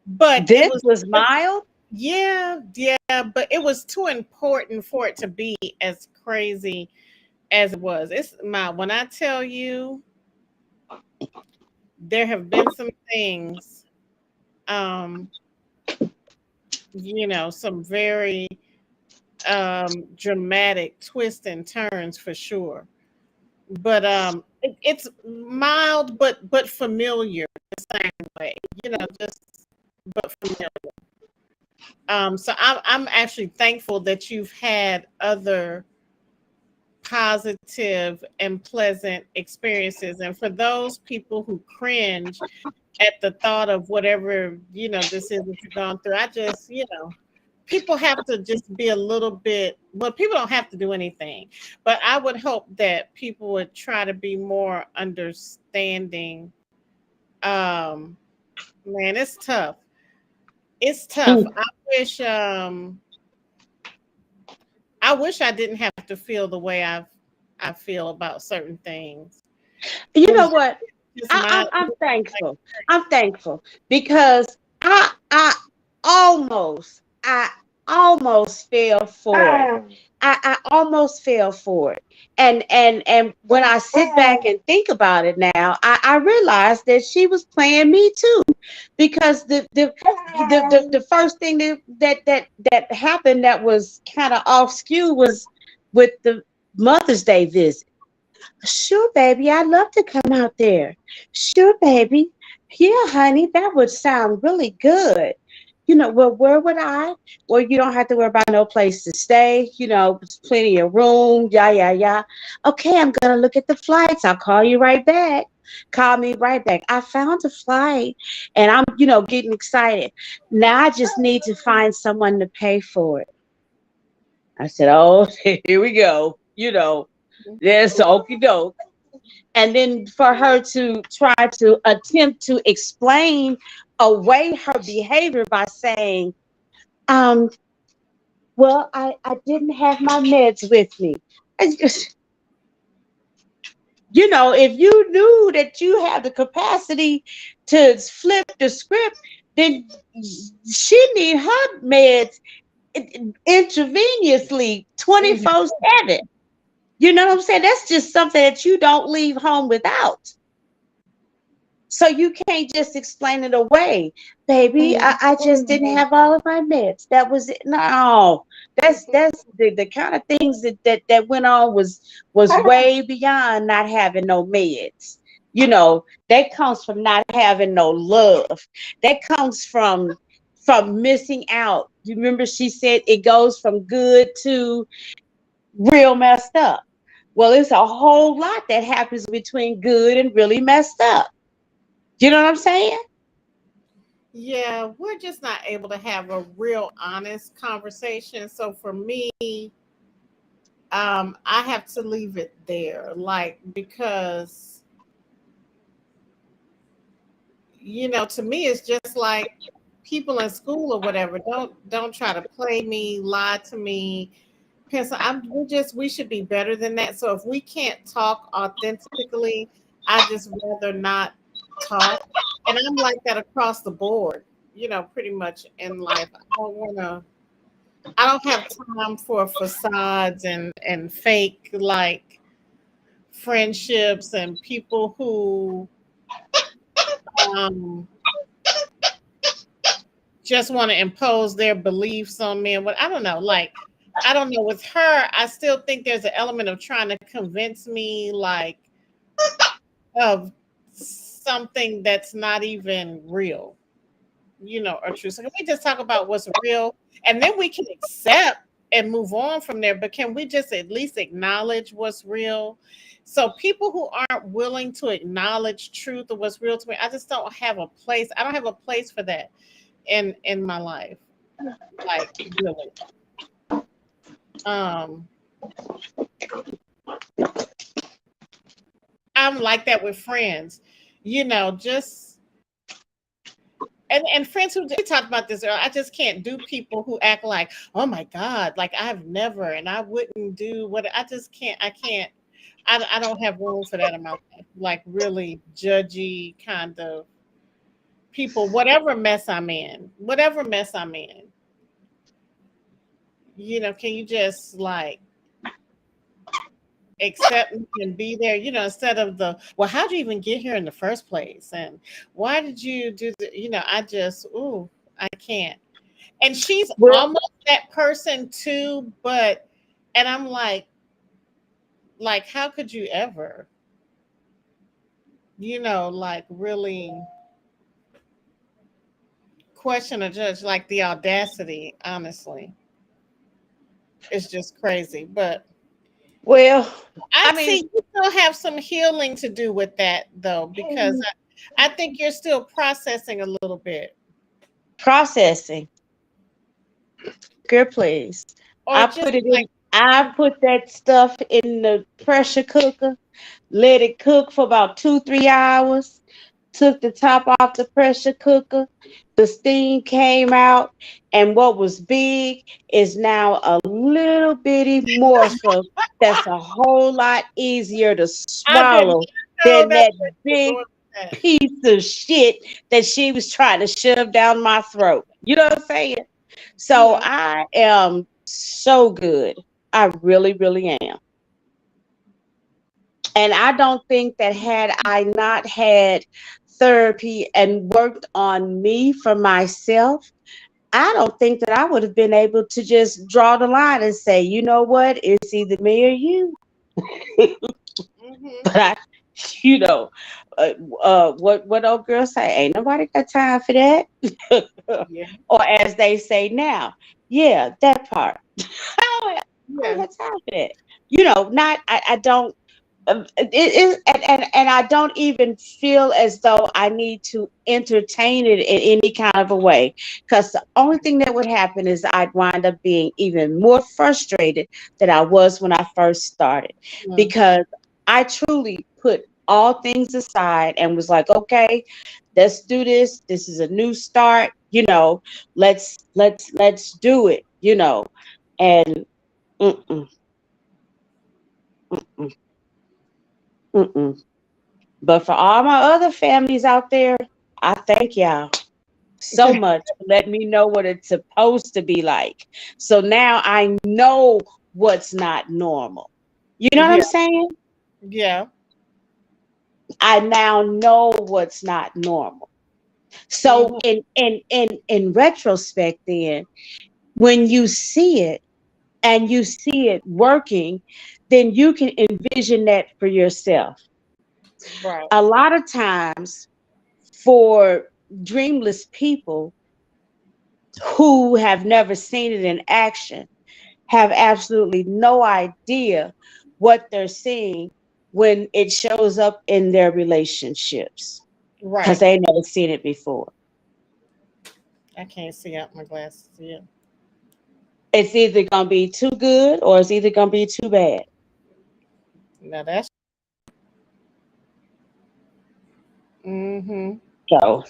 but it This was was mild. yeah, yeah, but it was too important for it to be as crazy as it was. It's my when I tell you there have been some things, um, some very dramatic twists and turns for sure. But it's mild but familiar the same way, just but familiar. So I'm actually thankful that you've had other positive and pleasant experiences. And for those people who cringe at the thought of whatever, this is that you've gone through, I just, people have to just be a little bit, well, people don't have to do anything, but I would hope that people would try to be more understanding. Um, Man, it's tough. It's tough. Mm. I wish I didn't have to feel the way I feel about certain things. You It know was what? just my I'm thankful. I'm thankful because almost I almost fell for it. I almost fell for it. And when I sit back and think about it now, I realized that she was playing me too. Because the first thing that happened that was kind of off skew was with the Mother's Day visit. Sure, baby, I'd love to come out there. Sure, baby. Yeah, honey, that would sound really good. Well, where would I? Well, you don't have to worry about no place to stay. There's plenty of room. Yeah, yeah, yeah. Okay, I'm gonna look at the flights. I'll call you right back. Call me right back. I found a flight and I'm, getting excited. Now I just need to find someone to pay for it. I said, oh, here we go. There's okie doke. And then for her to try to attempt to explain away her behavior by saying, um, well, I didn't have my meds with me. I just, if you knew that you have the capacity to flip the script, then she need her meds intravenously 24/7. You know what I'm saying? That's just something that you don't leave home without. So you can't just explain it away, baby. I just didn't have all of my meds. That was it. No, that's the kind of things that went on was way beyond not having no meds. That comes from not having no love. That comes from missing out. You remember she said it goes from good to real messed up. Well, it's a whole lot that happens between good and really messed up. You know what I'm saying? Yeah, we're just not able to have a real honest conversation. So for me, I have to leave it there, like because to me, it's just like people in school or whatever. Don't try to play me, lie to me. Because we should be better than that. So if we can't talk authentically, I just rather not talk. And I'm like that across the board, pretty much in life. I don't have time for facades and fake like friendships and people who um just want to impose their beliefs on me and what I don't know. Like I don't know. With her, I still think there's an element of trying to convince me like of something that's not even real, or true. So can we just talk about what's real and then we can accept and move on from there? But can we just at least acknowledge what's real? So people who aren't willing to acknowledge truth or what's real to me, I just don't have a place. I don't have a place for that in my life. Like really. Um I'm like that with friends, just and friends who we talked about this earlier. I just can't do people who act like, oh my God, like I've never and I wouldn't do what I just can't. I can't. I don't have room for that in my life. Like really judgy kind of people, whatever mess I'm in, can you just like accept me and be there, instead of well, how'd you even get here in the first place? And why did you do I just, ooh, I can't. And she's Well, almost that person too, but, and I'm like, how could you ever, like really question a judge, like the audacity, honestly, it's just crazy. But well, I I mean, see you still have some healing to do with that though, because I think you're still processing a little bit. processing. Girl, please. Or I just put it like in. I put that stuff in the pressure cooker. Let it cook for about 2, 3 hours. Took the top off the pressure cooker. The steam came out, and what was big is now a little bitty morsel that's a whole lot easier to I did not swallow know than that's that where you were big going with that. piece of shit that she was trying to shove down my throat. You know what I'm saying? So Yeah. I am so good. I really, really am. And I don't think that had I not had therapy and worked on me for myself, I don't think that I would have been able to just draw the line and say, you know what, it's either me or you. Hmm. But you know, what old girl say? Ain't nobody got time for that. Yeah. Or as they say now, yeah, that part. I don't Yeah. have time for that. Not I don't. It is, and I don't even feel as though I need to entertain it in any kind of a way, because the only thing that would happen is I'd wind up being even more frustrated than I was when I first started, Mm. because I truly put all things aside and was like, okay, let's do this. This is a new start. Let's do it. And mm-mm, mm-mm, mm-mm. But for all my other families out there, I thank y'all so much for letting me know what it's supposed to be like. So now I know what's not normal. You know what I'm Yeah. saying? Yeah. I now know what's not normal. So Hmm. in retrospect, then when you see it and you see it working, then you can envision that for yourself. Right. A lot of times for dreamless people who have never seen it in action, have absolutely no idea what they're seeing when it shows up in their relationships because Right. they never seen it before. I can't see out my glasses. Yeah. It's either gonna be too good or it's either gonna be too bad. Now that's. Mm-hmm. So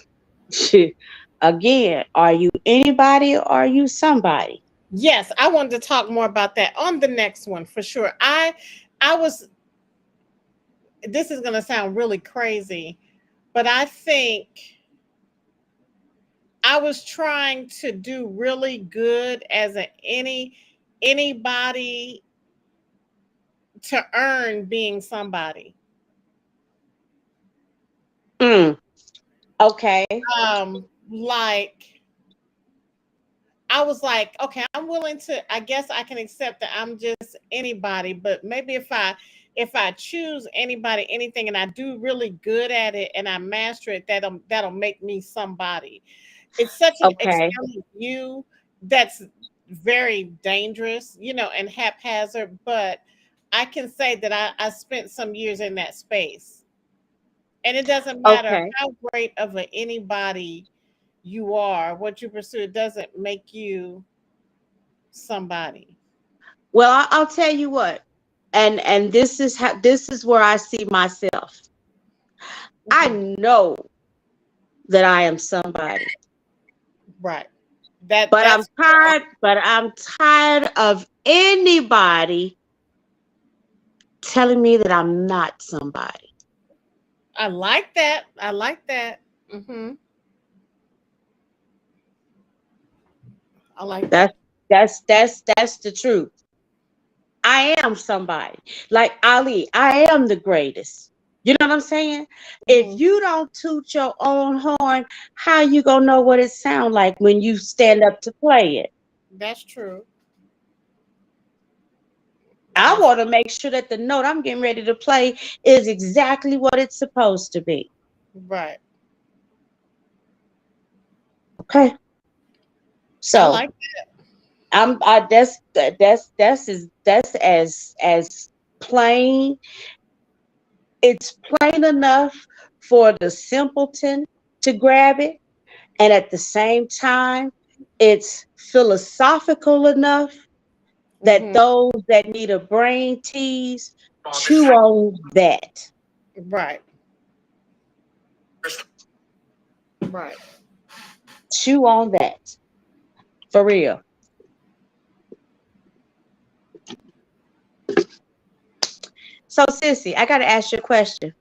again, are you anybody or are you somebody? Yes, I wanted to talk more about that on the next one for sure. I was. This is going to sound really crazy, but I think I was trying to do really good as anybody to earn being somebody. Mm, okay. Like I was like, okay, I'm willing to. I guess I can accept that I'm just anybody, but maybe if I choose anybody, anything, and I do really good at it and I master it, that'll make me somebody. It's such an Okay. external view that's very dangerous, and haphazard. But I can say that I spent some years in that space, and it doesn't matter Okay. how great of anybody you are, what you pursue, it doesn't make you somebody. Well, I'll tell you what, and this is where I see myself. I Mhm. know that I am somebody, Right. That's but I'm tired of anybody telling me that I'm not somebody. I like that. I like that. I like that. That's the truth. I am somebody. Like Ali, I am the greatest. You know what I'm saying? If hmm you don't toot your own horn, how you gonna know what it sound like when you stand up to play it? That's true. I That's want to make sure that the note I'm getting ready to play is exactly what it's supposed to be. right. Okay. I So like that's as plain. It's plain enough for the simpleton to grab it, and at the same time, it's philosophical enough that hmm those that need a brain tease chew on that. right. Right. Chew on that for real. So, Sissy, I got to ask you a question.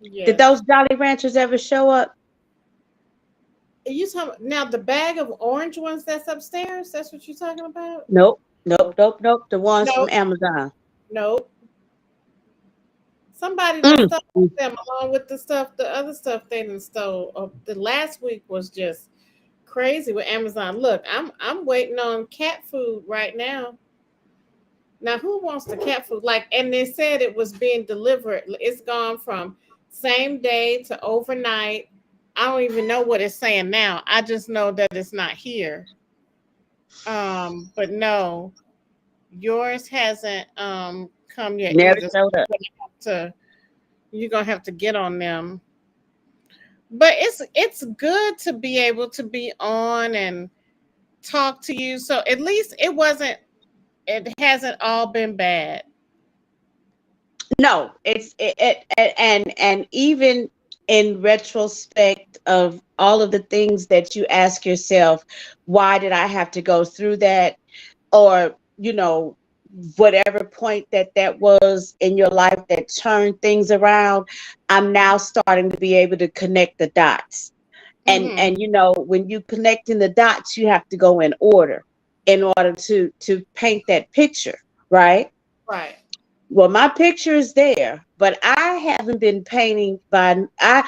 Did Yes. those Jolly Ranchers ever show up? Are you talking now the bag of orange ones that's upstairs? That's what you're talking about? Nope, nope, nope, nope. The ones from Nope. Amazon. Nope. Somebody done Mm, stole mm. them along with the other stuff they done stole. The last week was just crazy with Amazon. Look, I'm waiting on cat food right now. Now, who wants the cat food? Like, and they said it was being delivered. It's gone from same day to overnight. I don't even know what it's saying now. I just know that it's not here. But no, yours hasn't come yet Never either. So showed up. to you're gonna have to get on them. But it's good to be able to be on and talk to you. So at least it hasn't all been bad. No, and even in retrospect of all of the things that you ask yourself, why did I have to go through that? Or, whatever point that was in your life that turned things around, I'm now starting to be able to connect the dots. hmm And when you connecting the dots, you have to go in order to paint that picture, right? Right. Well, my picture is there, but I haven't been painting by I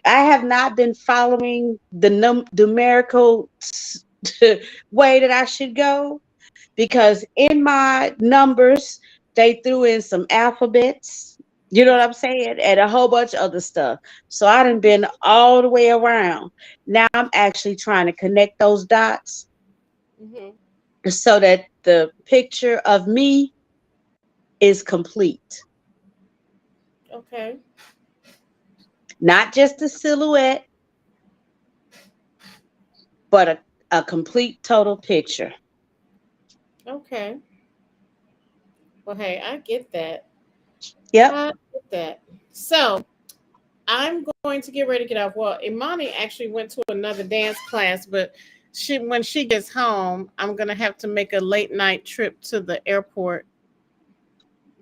have not been following the numerical way that I should go, because in my numbers they threw in some alphabets, You know what I'm saying? And a whole bunch of other stuff. So I done been all the way around. Now I'm actually trying to connect those dots Hmm. so that the picture of me is complete. Okay. Not just a silhouette, but a complete total picture. Okay. Well, hey, I get that. Yep. I get that. So I'm going to get ready to get off. Well, Imani actually went to another dance class, but when she gets home, I'm gonna have to make a late night trip to the airport,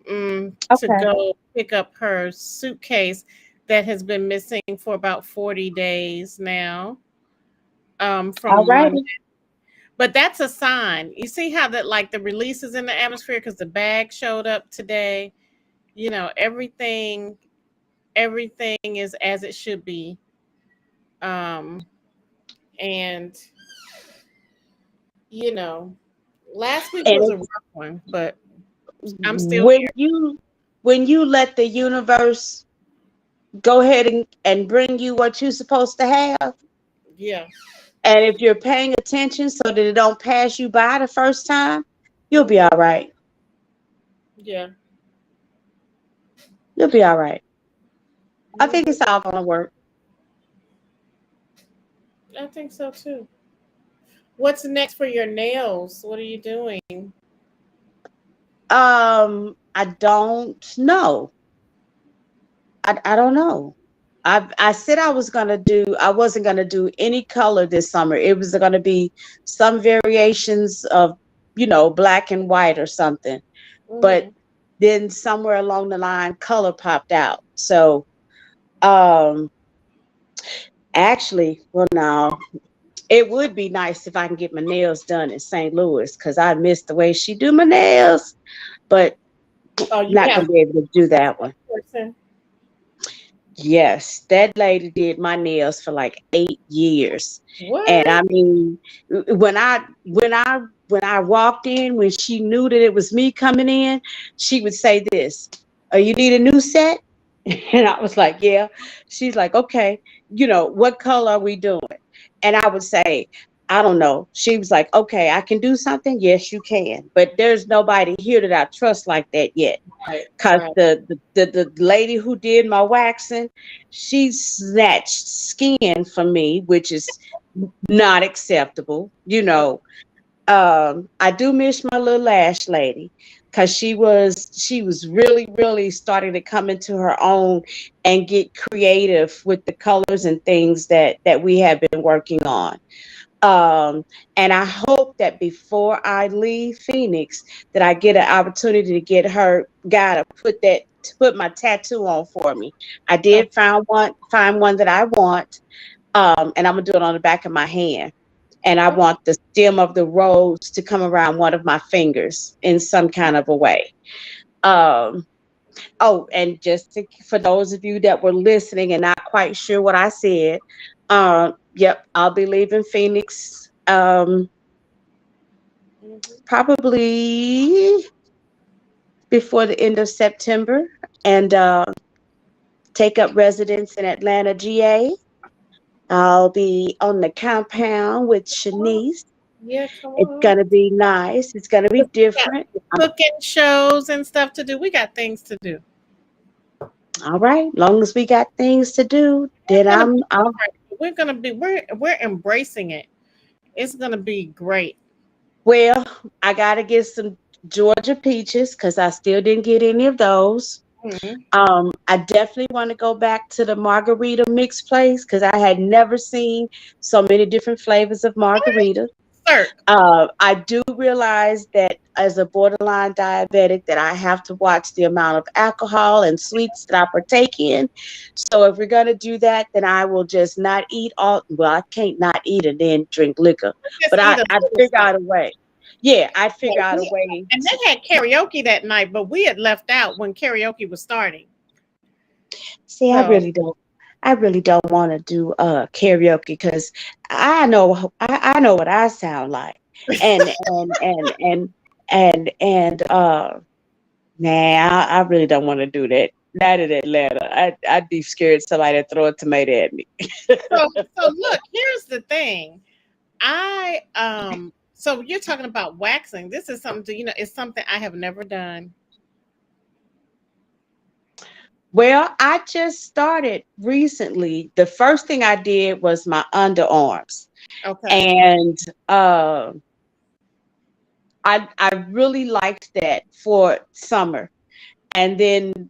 to Okay. go pick up her suitcase that has been missing for about 40 days now, All from Monday. righty. But that's a sign. You see how that, like, the release is in the atmosphere because the bag showed up today. Everything is as it should be. Um, and you know, last week And was a it's rough one, but I'm still when here. you let the universe go ahead and bring you what you're supposed to have. Yeah. And if you're paying attention so that it don't pass you by the first time, you'll be Hmm. all right. Yeah. You'll be all right. I think Hmm. it's all gonna work. I think so too. What's next for your nails? What are you doing? I don't know. I don't know. I said I wasn't gonna do any color this summer. It was gonna be some variations of, black and white or something. But Hmm. then somewhere along the line, color popped out. So um actually, well, no, it would be nice if I can get my nails done in St. Louis because I miss the way she do my nails. But Oh, you not have gonna be able to do that one. a person. Yes, that lady did my nails for like 8 years. And I What? mean, when I walked in, when she knew that it was me coming in, she would say this, "Oh, you need a new set?" And I was like, "Yeah." She's like, "Okay, what color are we doing?" And I would say, "I don't know." She was like, "Okay, I can do something." Yes, you can. But there's nobody here that I trust like that yet. Right. Cause Right. the lady who did my waxing, she snatched skin from me, which is not acceptable. I do miss my little lash lady because she was really, really starting to come into her own and get creative with the colors and things that we have been working on. um, and I hope that before I leave Phoenix, that I get an opportunity to get her guy to put my tattoo on for me. I Okay. did find one that I want, and I'm gonna do it on the back of my hand. And I Okay. want the stem of the rose to come around one of my fingers in some kind of a way. Um, oh, and for those of you that were listening and not quite sure what I said, yep, I'll be leaving Phoenix. Hmm. Probably before the end of September, and take up residence in Atlanta, GA. I'll be on the compound with Shanice. Yeah. Come It's on. gonna be nice. It's gonna be We got different. cooking shows and stuff to do. We got things to do. All right, long as we got things to do, It's then gonna be I'm different. We're embracing it. It's gonna be great. well. I gotta get some Georgia peaches because I still didn't get any of those. Hmm. I definitely want to go back to the margarita mix place because I had never seen so many different flavors of margarita. Sir. I do realize that as a borderline diabetic, that I have to watch the amount of alcohol and sweets that I partake in. So if we're gonna do that, then I will just not eat all. Well, I can't not eat and then drink liquor, Just but eat a I'd little figure stuff. out a way. Yeah, I'd figure Like, out a way. and they had karaoke that night, but we had left out when karaoke was starting. See, So I really don't want to do karaoke because I know what I sound like, and and nah, I really don't want to do that. not in Atlanta. I'd be scared somebody to throw a tomato at me. So look, here's the thing. So you're talking about waxing. This is something, it's something I have never done. Well, I just started recently. The first thing I did was my underarms. Okay. And uh, I really liked that for summer. And then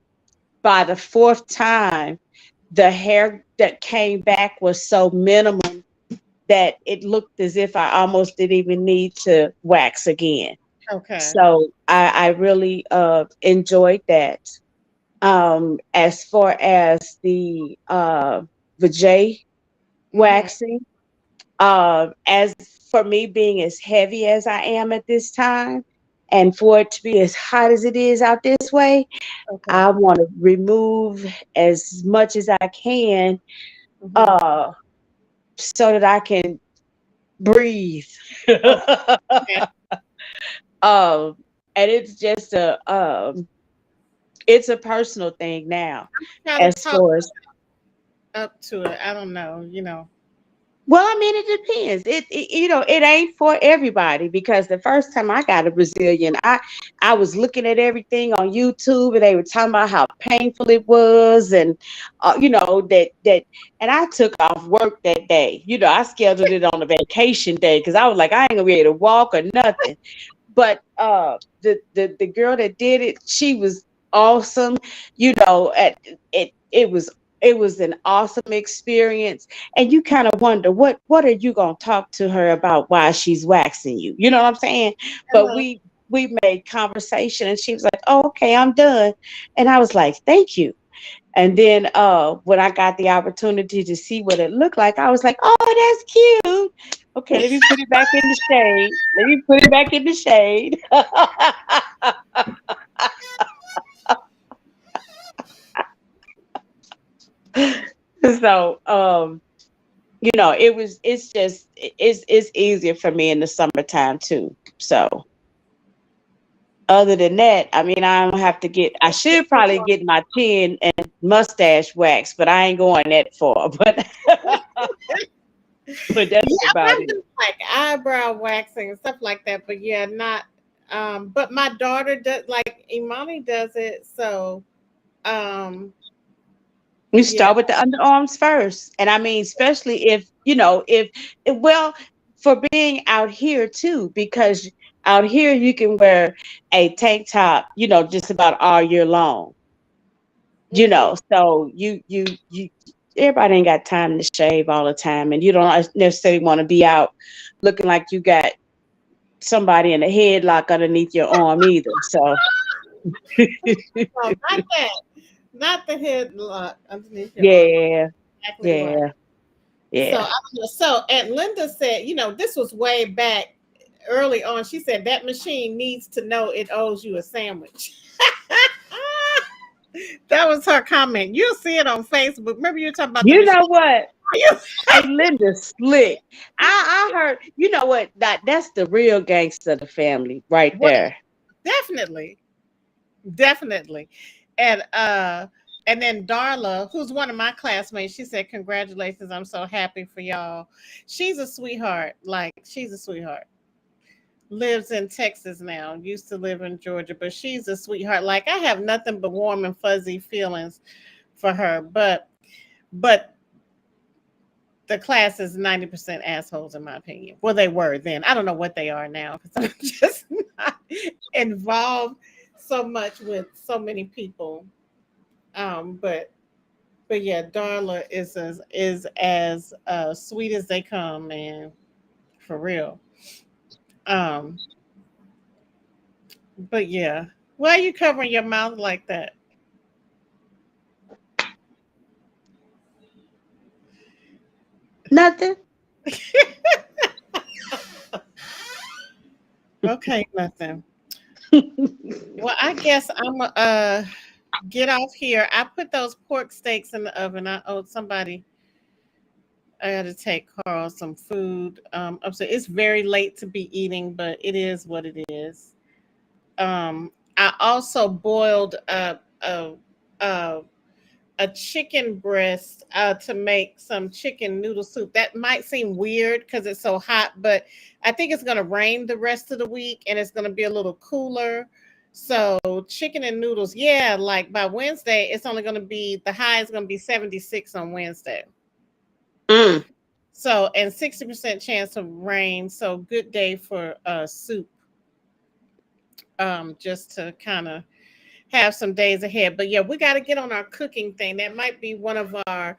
by the fourth time, the hair that came back was so minimum that it looked as if I almost didn't even need to wax again. Okay. So I really enjoyed that. As far as the vajay Hmm. waxing, as for me being as heavy as I am at this time, and for it to be as hot as it is out this way, Okay. I want to remove as much as I can, Hmm. uh, so that I can breathe. Okay. um, and it's just it's a personal thing now. Try to As talk far as, up to it. I don't know. well, I mean, it depends. It ain't for everybody, because the first time I got a Brazilian, I was looking at everything on YouTube, and they were talking about how painful it was, and and I took off work that day. I scheduled it on a vacation day because I was like, I ain't gonna be able to walk or nothing. But the girl that did it, she was awesome. At it was an awesome experience, and you kind of wonder what are you going to talk to her about while she's waxing you, you know what I'm saying? But Uh-huh. we made conversation, and she was like, oh, okay, I'm done. And I was like, thank you. And then when I got the opportunity to see what it looked like, I was like, oh, that's cute. Okay, let me put it back in the shade. Let me put it back in the shade. So it's easier for me in the summertime too. So other than that, I mean, I should probably get my chin and mustache waxed, but I ain't going that far. But that's Yeah, about I it. do like eyebrow waxing and stuff like that, but yeah, not. But my daughter does, like Imani does it, so um, You yeah. start with the underarms first. And I mean, especially well, for being out here too, because out here you can wear a tank top, just about all year long. Hmm. So you everybody ain't got time to shave all the time, and you don't necessarily want to be out looking like you got somebody in a headlock underneath your arm either. So No, not that, not the head lock underneath your arm. yeah, Exactly right. yeah, So yeah. I don't know. So, and Linda said, this was way back early on. She said that machine needs to know it owes you a sandwich. That was her comment. You'll see it on Facebook. Remember you were talking about the You machine? know what? You- Hey, Linda Slick. I heard, you know what? That's the real gangster of the family right Well, there. definitely, definitely. And then Darla, who's one of my classmates, she said, "Congratulations! I'm so happy for y'all." She's a sweetheart. Like she's a sweetheart. Lives in Texas now. Used to live in Georgia, but she's a sweetheart. Like I have nothing but warm and fuzzy feelings for her. But the class is 90% assholes in my opinion. Well, they were then. I don't know what they are now because I'm just not involved so much with so many people. But yeah, Darla is as sweet as they come, man, for real. Um, but yeah, why are you covering your mouth like that? Nothing. Okay, nothing. Well, I guess I'm get off here. I put those pork steaks in the oven. I owed somebody. I got to take Carl some food. So it's very late to be eating, but it is what it is. I also boiled uh, a chicken breast to make some chicken noodle soup. That might seem weird because it's so hot, but I think it's going to rain the rest of the week and it's going to be a little cooler. So chicken and noodles, yeah, like by Wednesday, it's only going to be the high is going to be 76 on Wednesday. Mm. So and 60% chance of rain. So good day for soup. Just to kind of have some days ahead. But yeah, we got to get on our cooking thing. That might be one of our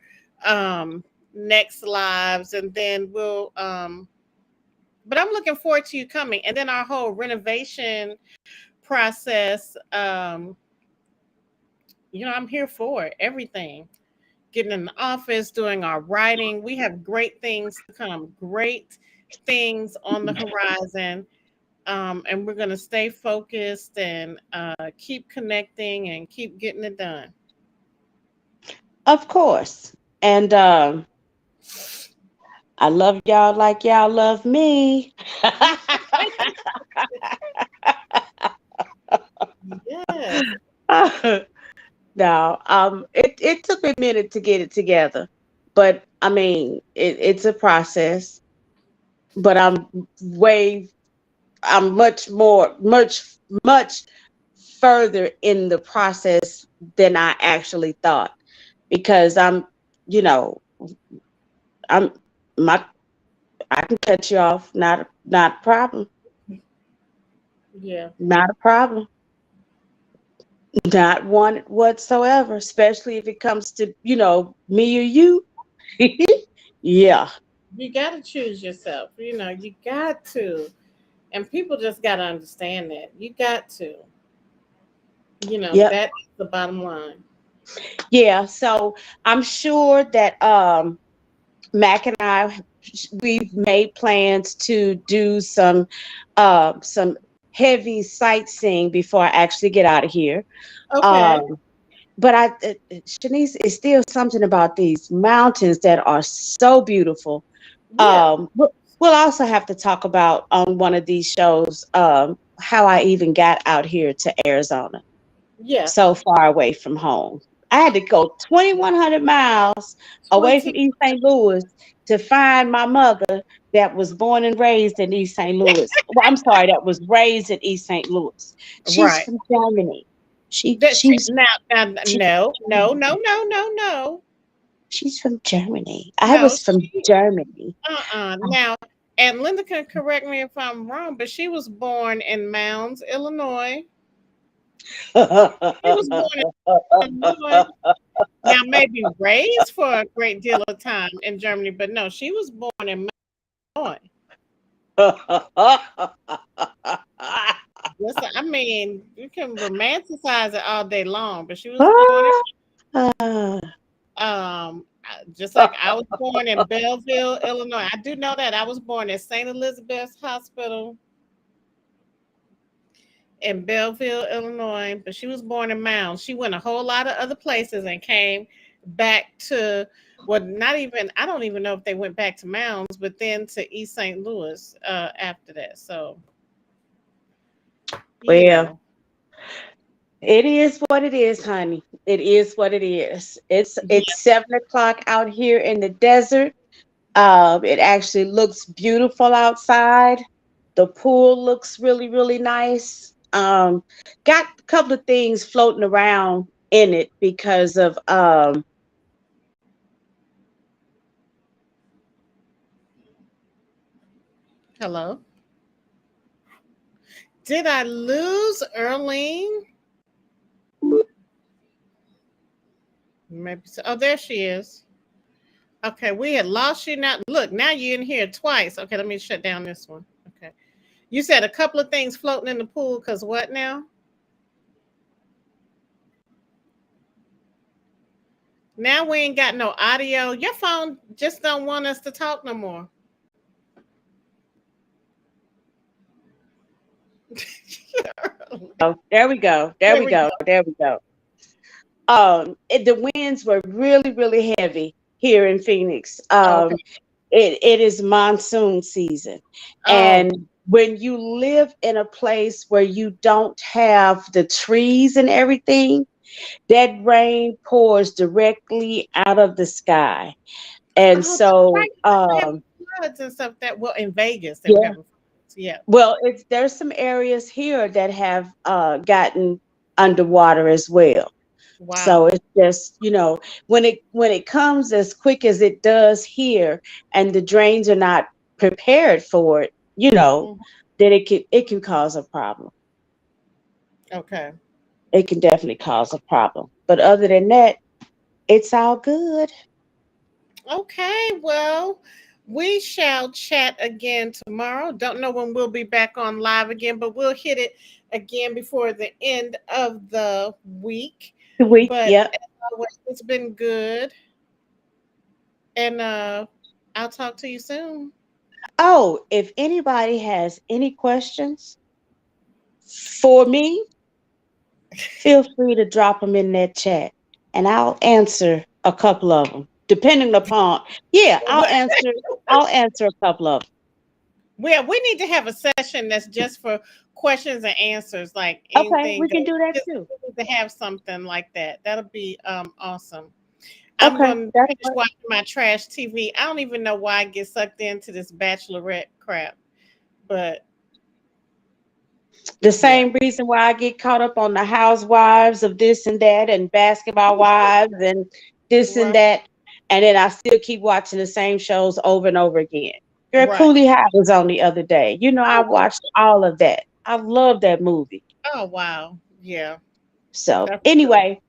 next lives, and then we'll. But I'm looking forward to you coming, and then our whole renovation process. I'm here for it. Everything. Getting in the office, doing our writing. We have great things to come. Great things on the horizon. And we're going to stay focused and keep connecting and keep getting it done. Of course. And I love y'all like y'all love me. Yes. No, it took me a minute to get it together, but I mean, it's a process. But I'm much further in the process than I actually thought because you know, I'm my I can cut you off, not a problem, Yeah. not a problem, not one whatsoever. Especially if it comes to me or you. Yeah. You got to choose yourself. You got to. And people just got to understand that. You got to. Yep. That's the bottom line. Yeah. So I'm sure that Mac and I we've made plans to do some heavy sightseeing before I actually get out of here. Okay. Um, but Shanice, it's still something about these mountains that are so beautiful. Yeah. We'll also have to talk about on one of these shows how I even got out here to Arizona, Yeah. so far away from home. I had to go 2,100 miles away 20. from East St. Louis to find my mother that was born and raised in East St. Louis. Well, I'm sorry, that was raised in East St. Louis. She's Right. from Germany. She That's it. she's Now, she's no, from no, no, Germany. no, no, no. She's from Germany. I No, was from Germany. Now, and Linda can correct me if I'm wrong, but she was born in Mounds, Illinois. She was born in Illinois. Now, maybe raised for a great deal of time in Germany, but no, she was born in Illinois. Listen, I mean, you can romanticize it all day long, but she was born in just like I was born in Belleville, Illinois. I do know that I was born at St. Elizabeth's Hospital in Belleville, Illinois, but she was born in Mounds. She went a whole lot of other places and came back to not even I don't even know if they went back to Mounds, but then to East St. Louis after that. So you Well, know, it is what it is, honey. It is what it is. It's yeah, 7 o'clock out here in the desert. It actually looks beautiful outside. The pool looks really, really nice. Got a couple of things floating around in it because of hello. Did I lose Earlene? Maybe so. Oh, there she is. Okay, we had lost you now. Look, now you're in here twice. Okay, let me shut down this one. Okay. You said a couple of things floating in the pool because what now? Now we ain't got no audio. Your phone just don't want us to talk no more. oh, there we go. There There we we go. go. There we go. The winds were really, really heavy here in Phoenix. Okay. It is monsoon season. Oh, And when you live in a place where you don't have the trees and everything, That rain pours directly out of the sky. And Oh, that's right. so, We're having floods and stuff that well in Vegas they were yeah, having floods. Yeah. well, there's some areas here that have gotten underwater as well. So Wow. it's just, when it comes as quick as it does here, and the drains are not prepared for it, Mhm. then it can cause a problem. Okay. It can definitely cause a problem. But other than that, it's all good. Okay. Well, we shall chat again tomorrow. Don't know when we'll be back on live again, but we'll hit it again before the end of the week. The week, But yep. as always, it's been good. And I'll talk to you soon. Oh, if anybody has any questions for me, feel free to drop them in that chat, and I'll answer a couple of them, depending upon. Yeah, I'll But answer. I'll answer a couple of them. we need to have a session that's just for questions and answers, like Okay, anything we can goes. do that Just too. we need to have something like that. That'll be awesome. I'm Okay, going to that's finish what, watching my trash TV. I don't even know why I get sucked into this bachelorette crap, but the yeah, same reason why I get caught up on the housewives of this and that, and basketball wives and this and right, that, and then I still keep watching the same shows over and over again. Girl, right. Cooley High was on the other day. I Oh, watched all of that. I love that movie. oh wow, yeah, So that's good. anyway,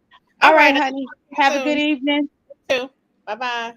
All all right, right, I'll honey. talk to you Have a good soon. evening. You too. Bye bye.